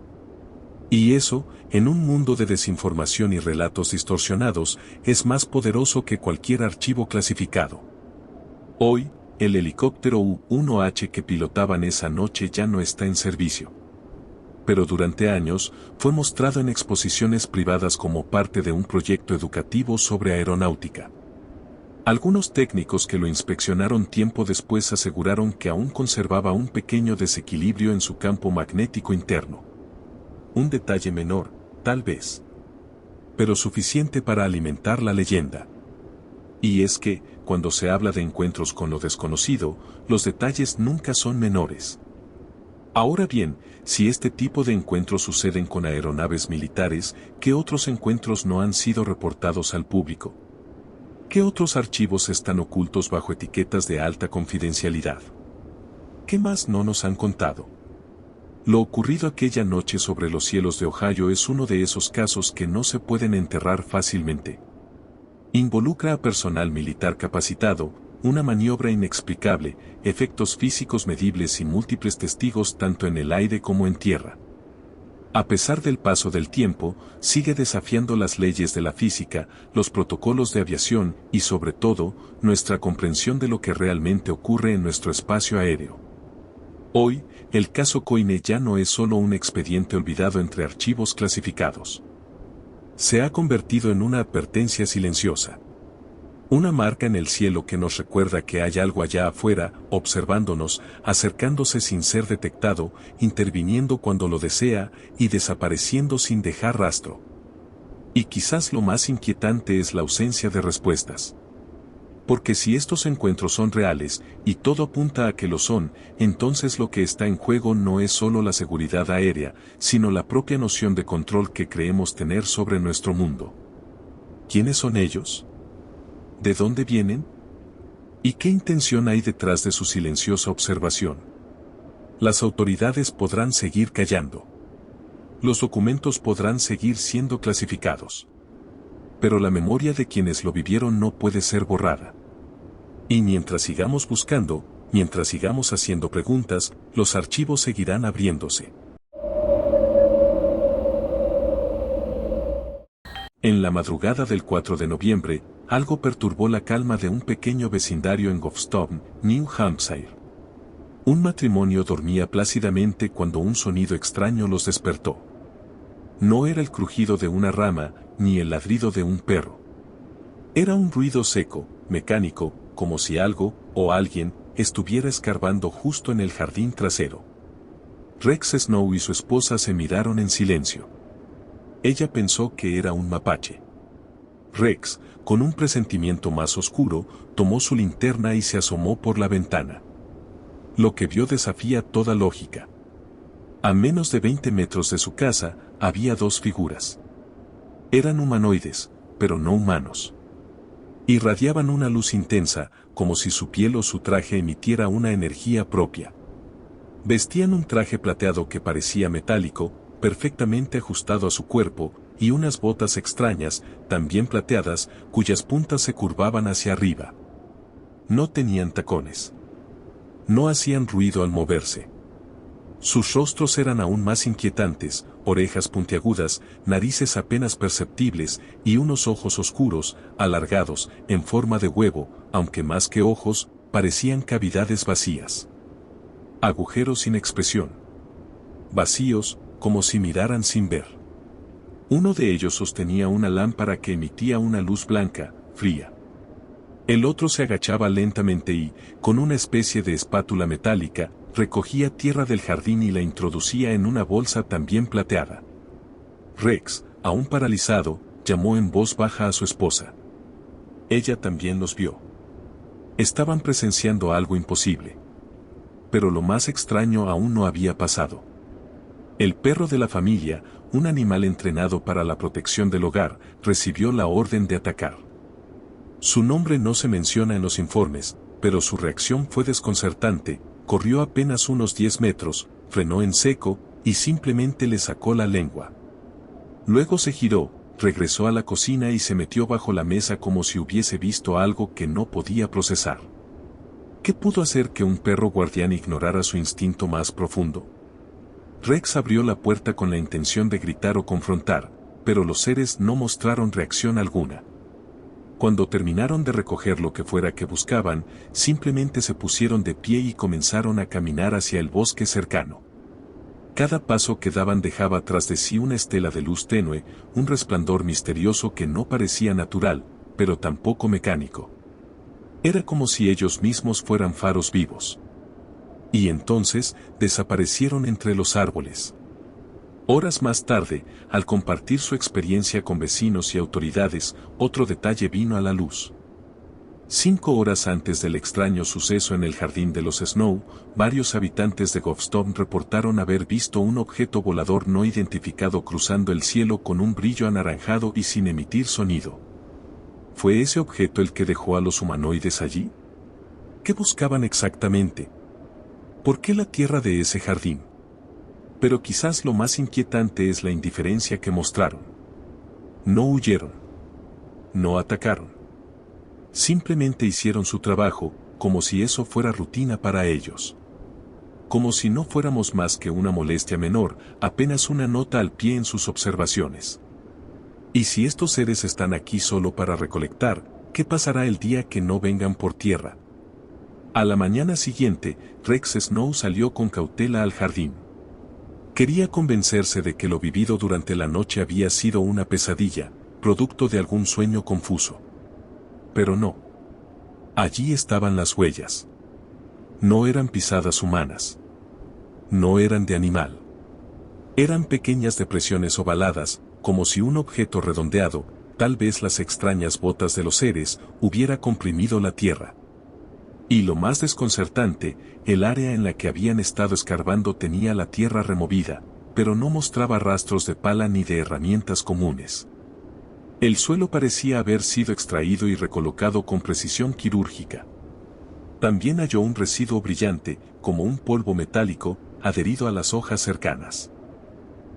Y eso, en un mundo de desinformación y relatos distorsionados, es más poderoso que cualquier archivo clasificado. Hoy, el helicóptero U-1H que pilotaban esa noche ya no está en servicio. Pero durante años, fue mostrado en exposiciones privadas como parte de un proyecto educativo sobre aeronáutica. Algunos técnicos que lo inspeccionaron tiempo después aseguraron que aún conservaba un pequeño desequilibrio en su campo magnético interno. Un detalle menor, tal vez, pero suficiente para alimentar la leyenda. Y es que, cuando se habla de encuentros con lo desconocido, los detalles nunca son menores. Ahora bien, si este tipo de encuentros suceden con aeronaves militares, ¿qué otros encuentros no han sido reportados al público? ¿Qué otros archivos están ocultos bajo etiquetas de alta confidencialidad? ¿Qué más no nos han contado? Lo ocurrido aquella noche sobre los cielos de Ohio es uno de esos casos que no se pueden enterrar fácilmente. Involucra a personal militar capacitado, una maniobra inexplicable, efectos físicos medibles y múltiples testigos tanto en el aire como en tierra. A pesar del paso del tiempo, sigue desafiando las leyes de la física, los protocolos de aviación y sobre todo, nuestra comprensión de lo que realmente ocurre en nuestro espacio aéreo. Hoy, el caso Coyne ya no es solo un expediente olvidado entre archivos clasificados. Se ha convertido en una advertencia silenciosa. Una marca en el cielo que nos recuerda que hay algo allá afuera, observándonos, acercándose sin ser detectado, interviniendo cuando lo desea y desapareciendo sin dejar rastro. Y quizás lo más inquietante es la ausencia de respuestas. Porque si estos encuentros son reales, y todo apunta a que lo son, entonces lo que está en juego no es solo la seguridad aérea, sino la propia noción de control que creemos tener sobre nuestro mundo. ¿Quiénes son ellos? ¿De dónde vienen? ¿Y qué intención hay detrás de su silenciosa observación? Las autoridades podrán seguir callando. Los documentos podrán seguir siendo clasificados. Pero la memoria de quienes lo vivieron no puede ser borrada. Y mientras sigamos buscando, mientras sigamos haciendo preguntas, los archivos seguirán abriéndose. En la madrugada del 4 de noviembre, algo perturbó la calma de un pequeño vecindario en Goffstown, New Hampshire. Un matrimonio dormía plácidamente cuando un sonido extraño los despertó. No era el crujido de una rama, ni el ladrido de un perro. Era un ruido seco, mecánico, como si algo, o alguien, estuviera escarbando justo en el jardín trasero. Rex Snow y su esposa se miraron en silencio. Ella pensó que era un mapache. Rex, con un presentimiento más oscuro, tomó su linterna y se asomó por la ventana. Lo que vio desafía toda lógica. A menos de 20 metros de su casa, había dos figuras. Eran humanoides, pero no humanos. Irradiaban una luz intensa, como si su piel o su traje emitiera una energía propia. Vestían un traje plateado que parecía metálico, perfectamente ajustado a su cuerpo, y unas botas extrañas, también plateadas, cuyas puntas se curvaban hacia arriba. No tenían tacones. No hacían ruido al moverse. Sus rostros eran aún más inquietantes, orejas puntiagudas, narices apenas perceptibles, y unos ojos oscuros, alargados, en forma de huevo, aunque más que ojos, parecían cavidades vacías. Agujeros sin expresión. Vacíos, como si miraran sin ver. Uno de ellos sostenía una lámpara que emitía una luz blanca, fría. El otro se agachaba lentamente y, con una especie de espátula metálica, recogía tierra del jardín y la introducía en una bolsa también plateada. Rex, aún paralizado, llamó en voz baja a su esposa. Ella también los vio. Estaban presenciando algo imposible. Pero lo más extraño aún no había pasado. El perro de la familia, un animal entrenado para la protección del hogar, recibió la orden de atacar. Su nombre no se menciona en los informes, pero su reacción fue desconcertante. Corrió apenas unos 10 metros, frenó en seco, y simplemente le sacó la lengua. Luego se giró, regresó a la cocina y se metió bajo la mesa como si hubiese visto algo que no podía procesar. ¿Qué pudo hacer que un perro guardián ignorara su instinto más profundo? Rex abrió la puerta con la intención de gritar o confrontar, pero los seres no mostraron reacción alguna. Cuando terminaron de recoger lo que fuera que buscaban, simplemente se pusieron de pie y comenzaron a caminar hacia el bosque cercano. Cada paso que daban dejaba tras de sí una estela de luz tenue, un resplandor misterioso que no parecía natural, pero tampoco mecánico. Era como si ellos mismos fueran faros vivos. Y entonces, desaparecieron entre los árboles. Horas más tarde, al compartir su experiencia con vecinos y autoridades, otro detalle vino a la luz. 5 horas antes del extraño suceso en el jardín de los Snow, varios habitantes de Ghost reportaron haber visto un objeto volador no identificado cruzando el cielo con un brillo anaranjado y sin emitir sonido. ¿Fue ese objeto el que dejó a los humanoides allí? ¿Qué buscaban exactamente? ¿Por qué la tierra de ese jardín? Pero quizás lo más inquietante es la indiferencia que mostraron. No huyeron. No atacaron. Simplemente hicieron su trabajo, como si eso fuera rutina para ellos. Como si no fuéramos más que una molestia menor, apenas una nota al pie en sus observaciones. Y si estos seres están aquí solo para recolectar, ¿qué pasará el día que no vengan por tierra? A la mañana siguiente, Rex Snow salió con cautela al jardín. Quería convencerse de que lo vivido durante la noche había sido una pesadilla, producto de algún sueño confuso. Pero no. Allí estaban las huellas. No eran pisadas humanas. No eran de animal. Eran pequeñas depresiones ovaladas, como si un objeto redondeado, tal vez las extrañas botas de los seres, hubiera comprimido la tierra. Y lo más desconcertante, el área en la que habían estado escarbando tenía la tierra removida, pero no mostraba rastros de pala ni de herramientas comunes. El suelo parecía haber sido extraído y recolocado con precisión quirúrgica. También halló un residuo brillante, como un polvo metálico, adherido a las hojas cercanas.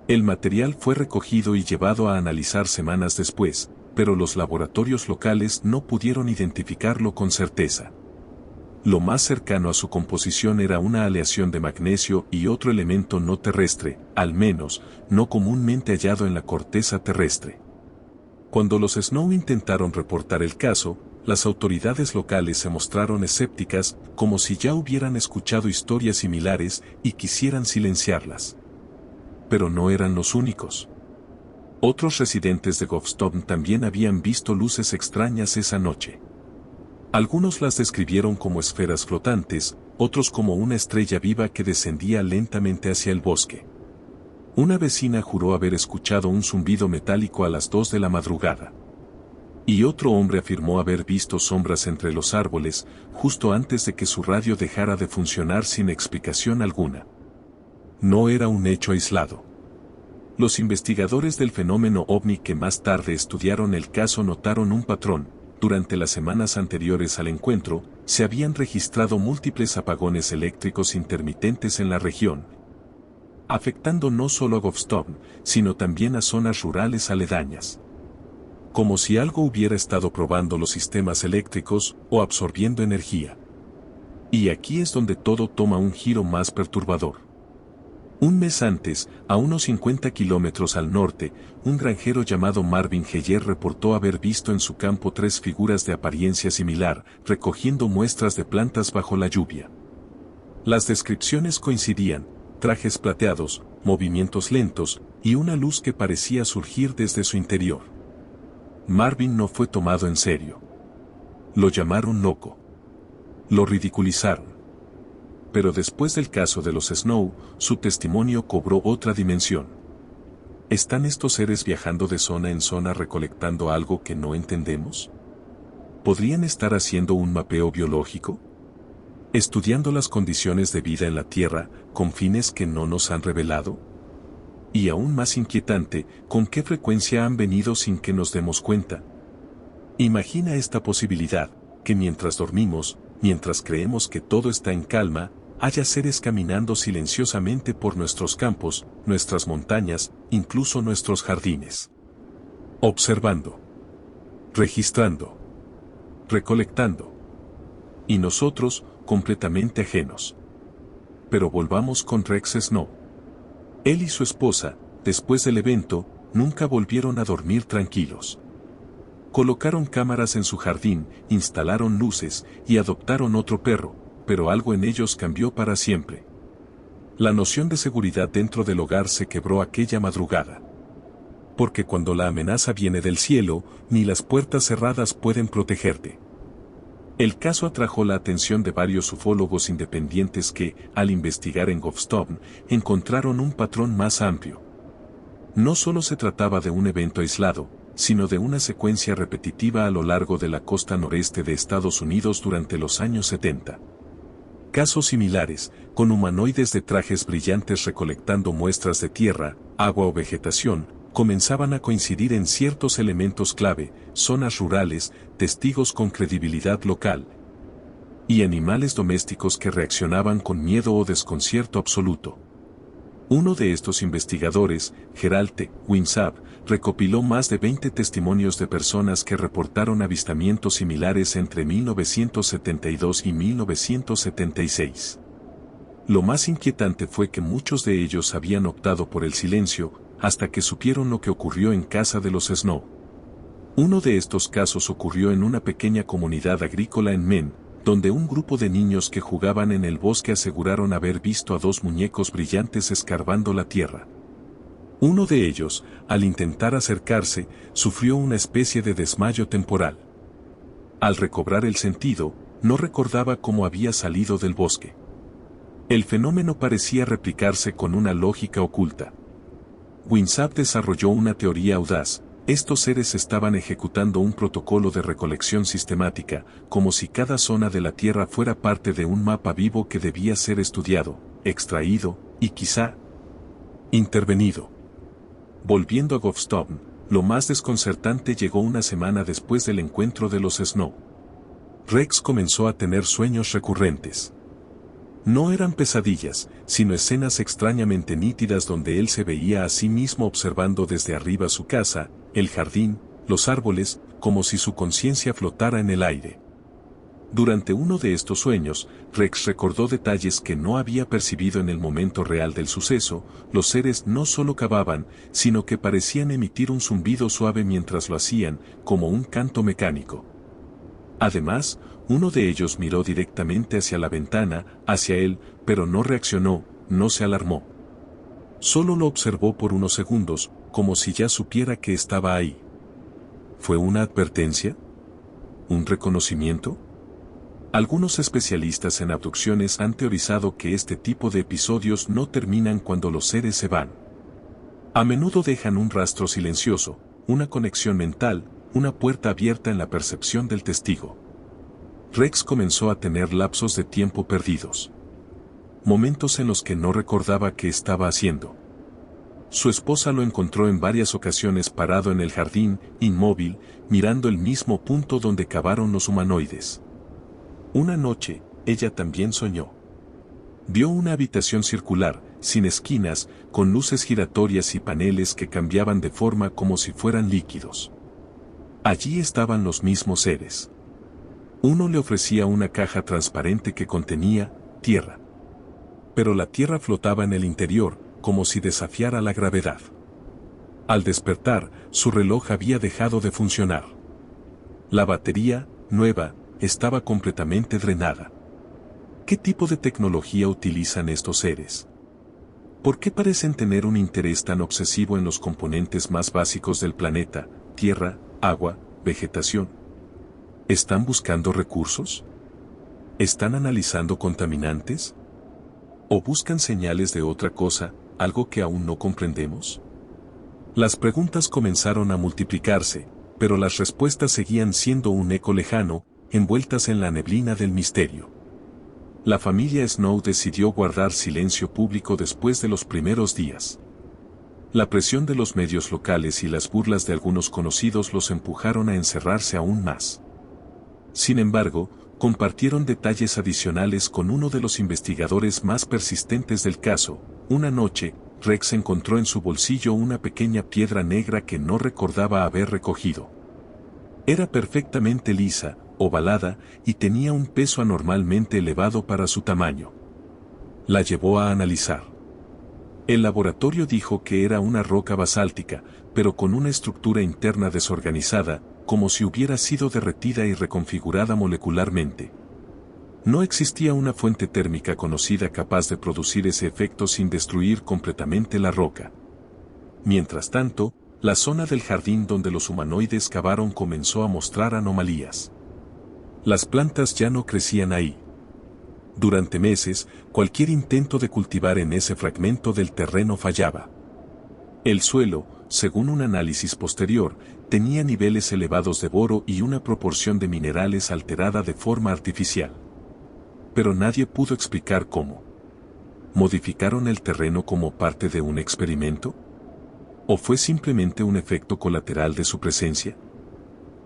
El material fue recogido y llevado a analizar semanas después, pero los laboratorios locales no pudieron identificarlo con certeza. Lo más cercano a su composición era una aleación de magnesio y otro elemento no terrestre, al menos, no comúnmente hallado en la corteza terrestre. Cuando los Snow intentaron reportar el caso, las autoridades locales se mostraron escépticas, como si ya hubieran escuchado historias similares y quisieran silenciarlas. Pero no eran los únicos. Otros residentes de Ghost también habían visto luces extrañas esa noche. Algunos las describieron como esferas flotantes, otros como una estrella viva que descendía lentamente hacia el bosque. Una vecina juró haber escuchado un zumbido metálico a las 2 de la madrugada. Y otro hombre afirmó haber visto sombras entre los árboles, justo antes de que su radio dejara de funcionar sin explicación alguna. No era un hecho aislado. Los investigadores del fenómeno ovni que más tarde estudiaron el caso notaron un patrón. Durante las semanas anteriores al encuentro, se habían registrado múltiples apagones eléctricos intermitentes en la región, afectando no solo a Ghost, sino también a zonas rurales aledañas. Como si algo hubiera estado probando los sistemas eléctricos o absorbiendo energía. Y aquí es donde todo toma un giro más perturbador. Un mes antes, a unos 50 kilómetros al norte, un granjero llamado Marvin Heyer reportó haber visto en su campo 3 figuras de apariencia similar, recogiendo muestras de plantas bajo la lluvia. Las descripciones coincidían: trajes plateados, movimientos lentos, y una luz que parecía surgir desde su interior. Marvin no fue tomado en serio. Lo llamaron loco. Lo ridiculizaron. Pero después del caso de los Snow, su testimonio cobró otra dimensión. ¿Están estos seres viajando de zona en zona recolectando algo que no entendemos? ¿Podrían estar haciendo un mapeo biológico? ¿Estudiando las condiciones de vida en la Tierra, con fines que no nos han revelado? Y aún más inquietante, ¿con qué frecuencia han venido sin que nos demos cuenta? Imagina esta posibilidad, que mientras dormimos, mientras creemos que todo está en calma, haya seres caminando silenciosamente por nuestros campos, nuestras montañas, incluso nuestros jardines. Observando. Registrando. Recolectando. Y nosotros, completamente ajenos. Pero volvamos con Rex Snow. Él y su esposa, después del evento, nunca volvieron a dormir tranquilos. Colocaron cámaras en su jardín, instalaron luces y adoptaron otro perro, pero algo en ellos cambió para siempre. La noción de seguridad dentro del hogar se quebró aquella madrugada. Porque cuando la amenaza viene del cielo, ni las puertas cerradas pueden protegerte. El caso atrajo la atención de varios ufólogos independientes que, al investigar en Gulfstone, encontraron un patrón más amplio. No solo se trataba de un evento aislado, sino de una secuencia repetitiva a lo largo de la costa noreste de Estados Unidos durante los años 70. Casos similares, con humanoides de trajes brillantes recolectando muestras de tierra, agua o vegetación, comenzaban a coincidir en ciertos elementos clave, zonas rurales, testigos con credibilidad local y animales domésticos que reaccionaban con miedo o desconcierto absoluto. Uno de estos investigadores, Gerald T. Winsab, recopiló más de 20 testimonios de personas que reportaron avistamientos similares entre 1972 y 1976. Lo más inquietante fue que muchos de ellos habían optado por el silencio, hasta que supieron lo que ocurrió en casa de los Snow. Uno de estos casos ocurrió en una pequeña comunidad agrícola en Maine, donde un grupo de niños que jugaban en el bosque aseguraron haber visto a dos muñecos brillantes escarbando la tierra. Uno de ellos, al intentar acercarse, sufrió una especie de desmayo temporal. Al recobrar el sentido, no recordaba cómo había salido del bosque. El fenómeno parecía replicarse con una lógica oculta. Winsab desarrolló una teoría audaz. Estos seres estaban ejecutando un protocolo de recolección sistemática, como si cada zona de la Tierra fuera parte de un mapa vivo que debía ser estudiado, extraído, y quizá intervenido. Volviendo a Gulfstone, lo más desconcertante llegó una semana después del encuentro de los Snow. Rex comenzó a tener sueños recurrentes. No eran pesadillas, sino escenas extrañamente nítidas donde él se veía a sí mismo observando desde arriba su casa, el jardín, los árboles, como si su conciencia flotara en el aire. Durante uno de estos sueños, Rex recordó detalles que no había percibido en el momento real del suceso. Los seres no solo cavaban, sino que parecían emitir un zumbido suave mientras lo hacían, como un canto mecánico. Además, uno de ellos miró directamente hacia la ventana, hacia él, pero no reaccionó, no se alarmó. Solo lo observó por unos segundos, como si ya supiera que estaba ahí. ¿Fue una advertencia? ¿Un reconocimiento? Algunos especialistas en abducciones han teorizado que este tipo de episodios no terminan cuando los seres se van. A menudo dejan un rastro silencioso, una conexión mental, una puerta abierta en la percepción del testigo. Rex comenzó a tener lapsos de tiempo perdidos. Momentos en los que no recordaba qué estaba haciendo. Su esposa lo encontró en varias ocasiones parado en el jardín, inmóvil, mirando el mismo punto donde cavaron los humanoides. Una noche, ella también soñó. Vio una habitación circular, sin esquinas, con luces giratorias y paneles que cambiaban de forma como si fueran líquidos. Allí estaban los mismos seres. Uno le ofrecía una caja transparente que contenía tierra. Pero la tierra flotaba en el interior, como si desafiara la gravedad. Al despertar, su reloj había dejado de funcionar. La batería, nueva, estaba completamente drenada. ¿Qué tipo de tecnología utilizan estos seres? ¿Por qué parecen tener un interés tan obsesivo en los componentes más básicos del planeta, tierra, agua, vegetación? ¿Están buscando recursos? ¿Están analizando contaminantes? ¿O buscan señales de otra cosa, algo que aún no comprendemos? Las preguntas comenzaron a multiplicarse, pero las respuestas seguían siendo un eco lejano, envueltas en la neblina del misterio. La familia Snow decidió guardar silencio público después de los primeros días. La presión de los medios locales y las burlas de algunos conocidos los empujaron a encerrarse aún más. Sin embargo, compartieron detalles adicionales con uno de los investigadores más persistentes del caso. Una noche, Rex encontró en su bolsillo una pequeña piedra negra que no recordaba haber recogido. Era perfectamente lisa, ovalada, y tenía un peso anormalmente elevado para su tamaño. La llevó a analizar. El laboratorio dijo que era una roca basáltica, pero con una estructura interna desorganizada, como si hubiera sido derretida y reconfigurada molecularmente. No existía una fuente térmica conocida capaz de producir ese efecto sin destruir completamente la roca. Mientras tanto, la zona del jardín donde los humanoides cavaron comenzó a mostrar anomalías. Las plantas ya no crecían ahí. Durante meses, cualquier intento de cultivar en ese fragmento del terreno fallaba. El suelo, según un análisis posterior, tenía niveles elevados de boro y una proporción de minerales alterada de forma artificial. Pero nadie pudo explicar cómo. ¿Modificaron el terreno como parte de un experimento? ¿O fue simplemente un efecto colateral de su presencia?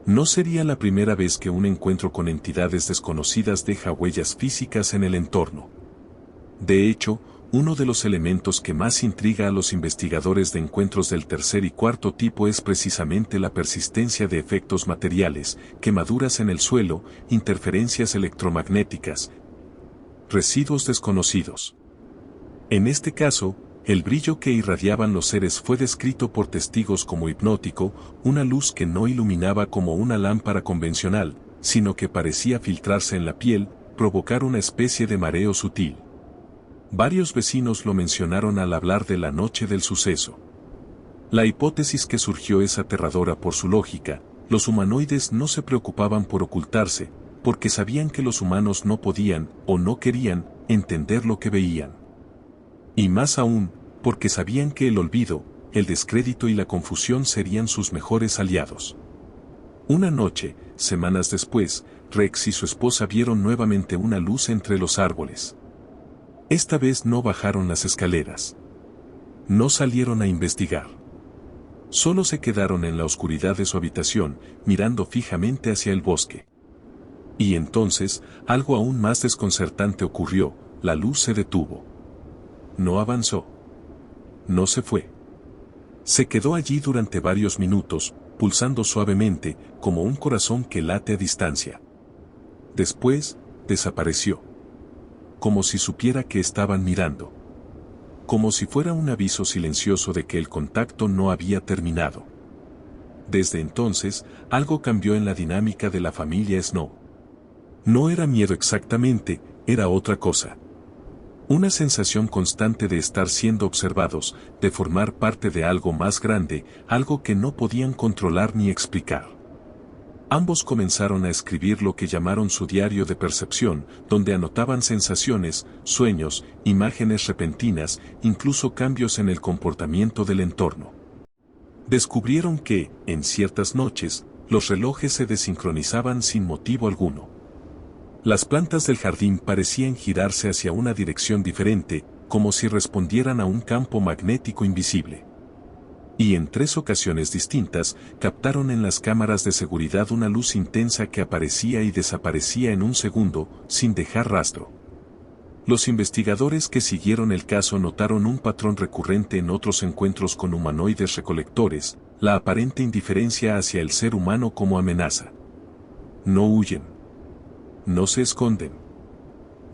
No sería la primera vez que un encuentro con entidades desconocidas deja huellas físicas en el entorno. De hecho, uno de los elementos que más intriga a los investigadores de encuentros del tercer y cuarto tipo es precisamente la persistencia de efectos materiales, quemaduras en el suelo, interferencias electromagnéticas, residuos desconocidos. En este caso, el brillo que irradiaban los seres fue descrito por testigos como hipnótico, una luz que no iluminaba como una lámpara convencional, sino que parecía filtrarse en la piel, provocar una especie de mareo sutil. Varios vecinos lo mencionaron al hablar de la noche del suceso. La hipótesis que surgió es aterradora por su lógica. Los humanoides no se preocupaban por ocultarse, porque sabían que los humanos no podían, o no querían, entender lo que veían. Y más aún, porque sabían que el olvido, el descrédito y la confusión serían sus mejores aliados. Una noche, semanas después, Rex y su esposa vieron nuevamente una luz entre los árboles. Esta vez no bajaron las escaleras. No salieron a investigar. Solo se quedaron en la oscuridad de su habitación, mirando fijamente hacia el bosque. Y entonces, algo aún más desconcertante ocurrió, la luz se detuvo. No avanzó. No se fue. Se quedó allí durante varios minutos, pulsando suavemente, como un corazón que late a distancia. Después, desapareció. Como si supiera que estaban mirando. Como si fuera un aviso silencioso de que el contacto no había terminado. Desde entonces, algo cambió en la dinámica de la familia Snow. No era miedo exactamente, era otra cosa. Una sensación constante de estar siendo observados, de formar parte de algo más grande, algo que no podían controlar ni explicar. Ambos comenzaron a escribir lo que llamaron su diario de percepción, donde anotaban sensaciones, sueños, imágenes repentinas, incluso cambios en el comportamiento del entorno. Descubrieron que, en ciertas noches, los relojes se desincronizaban sin motivo alguno. Las plantas del jardín parecían girarse hacia una dirección diferente, como si respondieran a un campo magnético invisible. Y en 3 ocasiones distintas, captaron en las cámaras de seguridad una luz intensa que aparecía y desaparecía en un segundo, sin dejar rastro. Los investigadores que siguieron el caso notaron un patrón recurrente en otros encuentros con humanoides recolectores, la aparente indiferencia hacia el ser humano como amenaza. No huyen. No se esconden.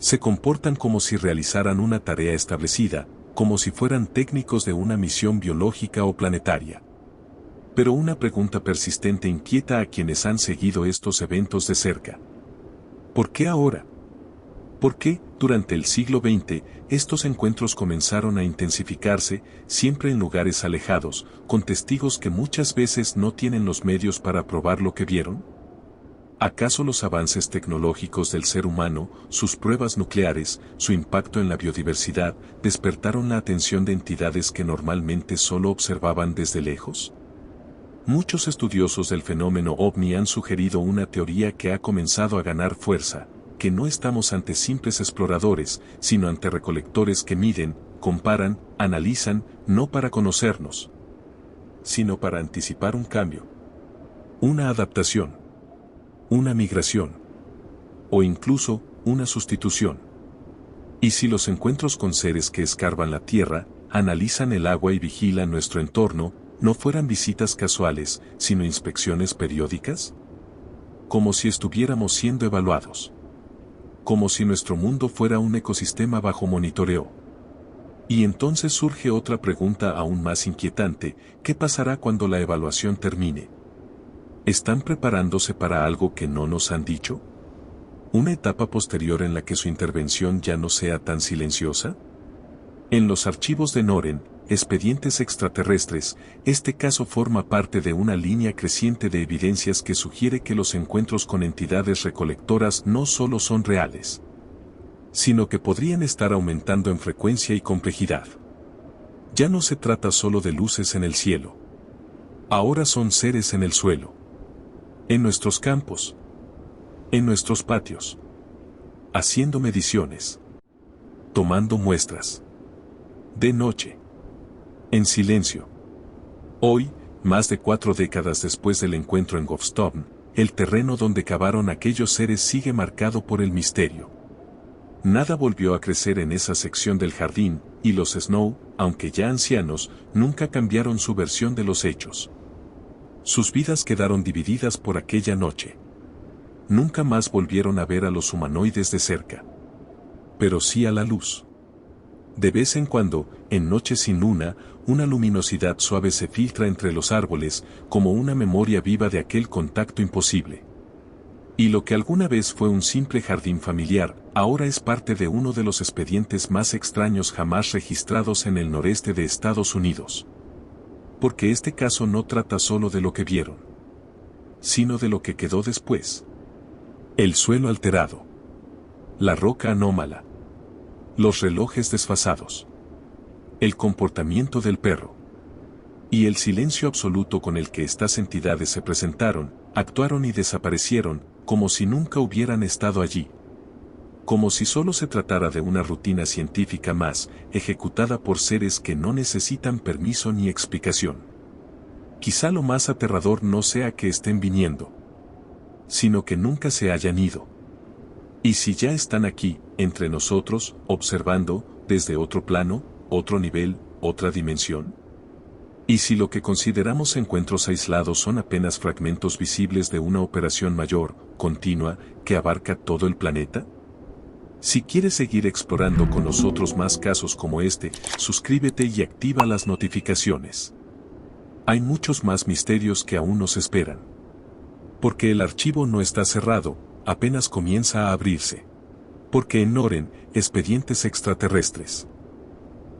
Se comportan como si realizaran una tarea establecida, como si fueran técnicos de una misión biológica o planetaria. Pero una pregunta persistente inquieta a quienes han seguido estos eventos de cerca. ¿Por qué ahora? ¿Por qué, durante el siglo XX, estos encuentros comenzaron a intensificarse, siempre en lugares alejados, con testigos que muchas veces no tienen los medios para probar lo que vieron? ¿Acaso los avances tecnológicos del ser humano, sus pruebas nucleares, su impacto en la biodiversidad, despertaron la atención de entidades que normalmente solo observaban desde lejos? Muchos estudiosos del fenómeno OVNI han sugerido una teoría que ha comenzado a ganar fuerza, que no estamos ante simples exploradores, sino ante recolectores que miden, comparan, analizan, no para conocernos, sino para anticipar un cambio, una adaptación, una migración, o incluso, una sustitución. Y si los encuentros con seres que escarban la tierra, analizan el agua y vigilan nuestro entorno, no fueran visitas casuales, sino inspecciones periódicas? Como si estuviéramos siendo evaluados. Como si nuestro mundo fuera un ecosistema bajo monitoreo. Y entonces surge otra pregunta aún más inquietante: ¿qué pasará cuando la evaluación termine? ¿Están preparándose para algo que no nos han dicho? ¿Una etapa posterior en la que su intervención ya no sea tan silenciosa? En los archivos de Noren, Expedientes Extraterrestres, este caso forma parte de una línea creciente de evidencias que sugiere que los encuentros con entidades recolectoras no solo son reales, sino que podrían estar aumentando en frecuencia y complejidad. Ya no se trata solo de luces en el cielo. Ahora son seres en el suelo, en nuestros campos, en nuestros patios, haciendo mediciones, tomando muestras, de noche, en silencio. Hoy, más de 4 décadas después del encuentro en Gulfstone, el terreno donde cavaron aquellos seres sigue marcado por el misterio. Nada volvió a crecer en esa sección del jardín, y los Snow, aunque ya ancianos, nunca cambiaron su versión de los hechos. Sus vidas quedaron divididas por aquella noche. Nunca más volvieron a ver a los humanoides de cerca. Pero sí a la luz. De vez en cuando, en noches sin luna, una luminosidad suave se filtra entre los árboles, como una memoria viva de aquel contacto imposible. Y lo que alguna vez fue un simple jardín familiar, ahora es parte de uno de los expedientes más extraños jamás registrados en el noreste de Estados Unidos. Porque este caso no trata solo de lo que vieron, sino de lo que quedó después. El suelo alterado, la roca anómala, los relojes desfasados, el comportamiento del perro y el silencio absoluto con el que estas entidades se presentaron, actuaron y desaparecieron, como si nunca hubieran estado allí. Como si solo se tratara de una rutina científica más, ejecutada por seres que no necesitan permiso ni explicación. Quizá lo más aterrador no sea que estén viniendo, sino que nunca se hayan ido. Y si ya están aquí, entre nosotros, observando, desde otro plano, otro nivel, otra dimensión. Y si lo que consideramos encuentros aislados son apenas fragmentos visibles de una operación mayor, continua, que abarca todo el planeta. Si quieres seguir explorando con nosotros más casos como este, suscríbete y activa las notificaciones. Hay muchos más misterios que aún nos esperan. Porque el archivo no está cerrado, apenas comienza a abrirse. Porque en Noren, Expedientes Extraterrestres,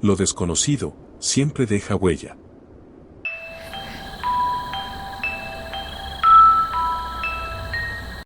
lo desconocido siempre deja huella.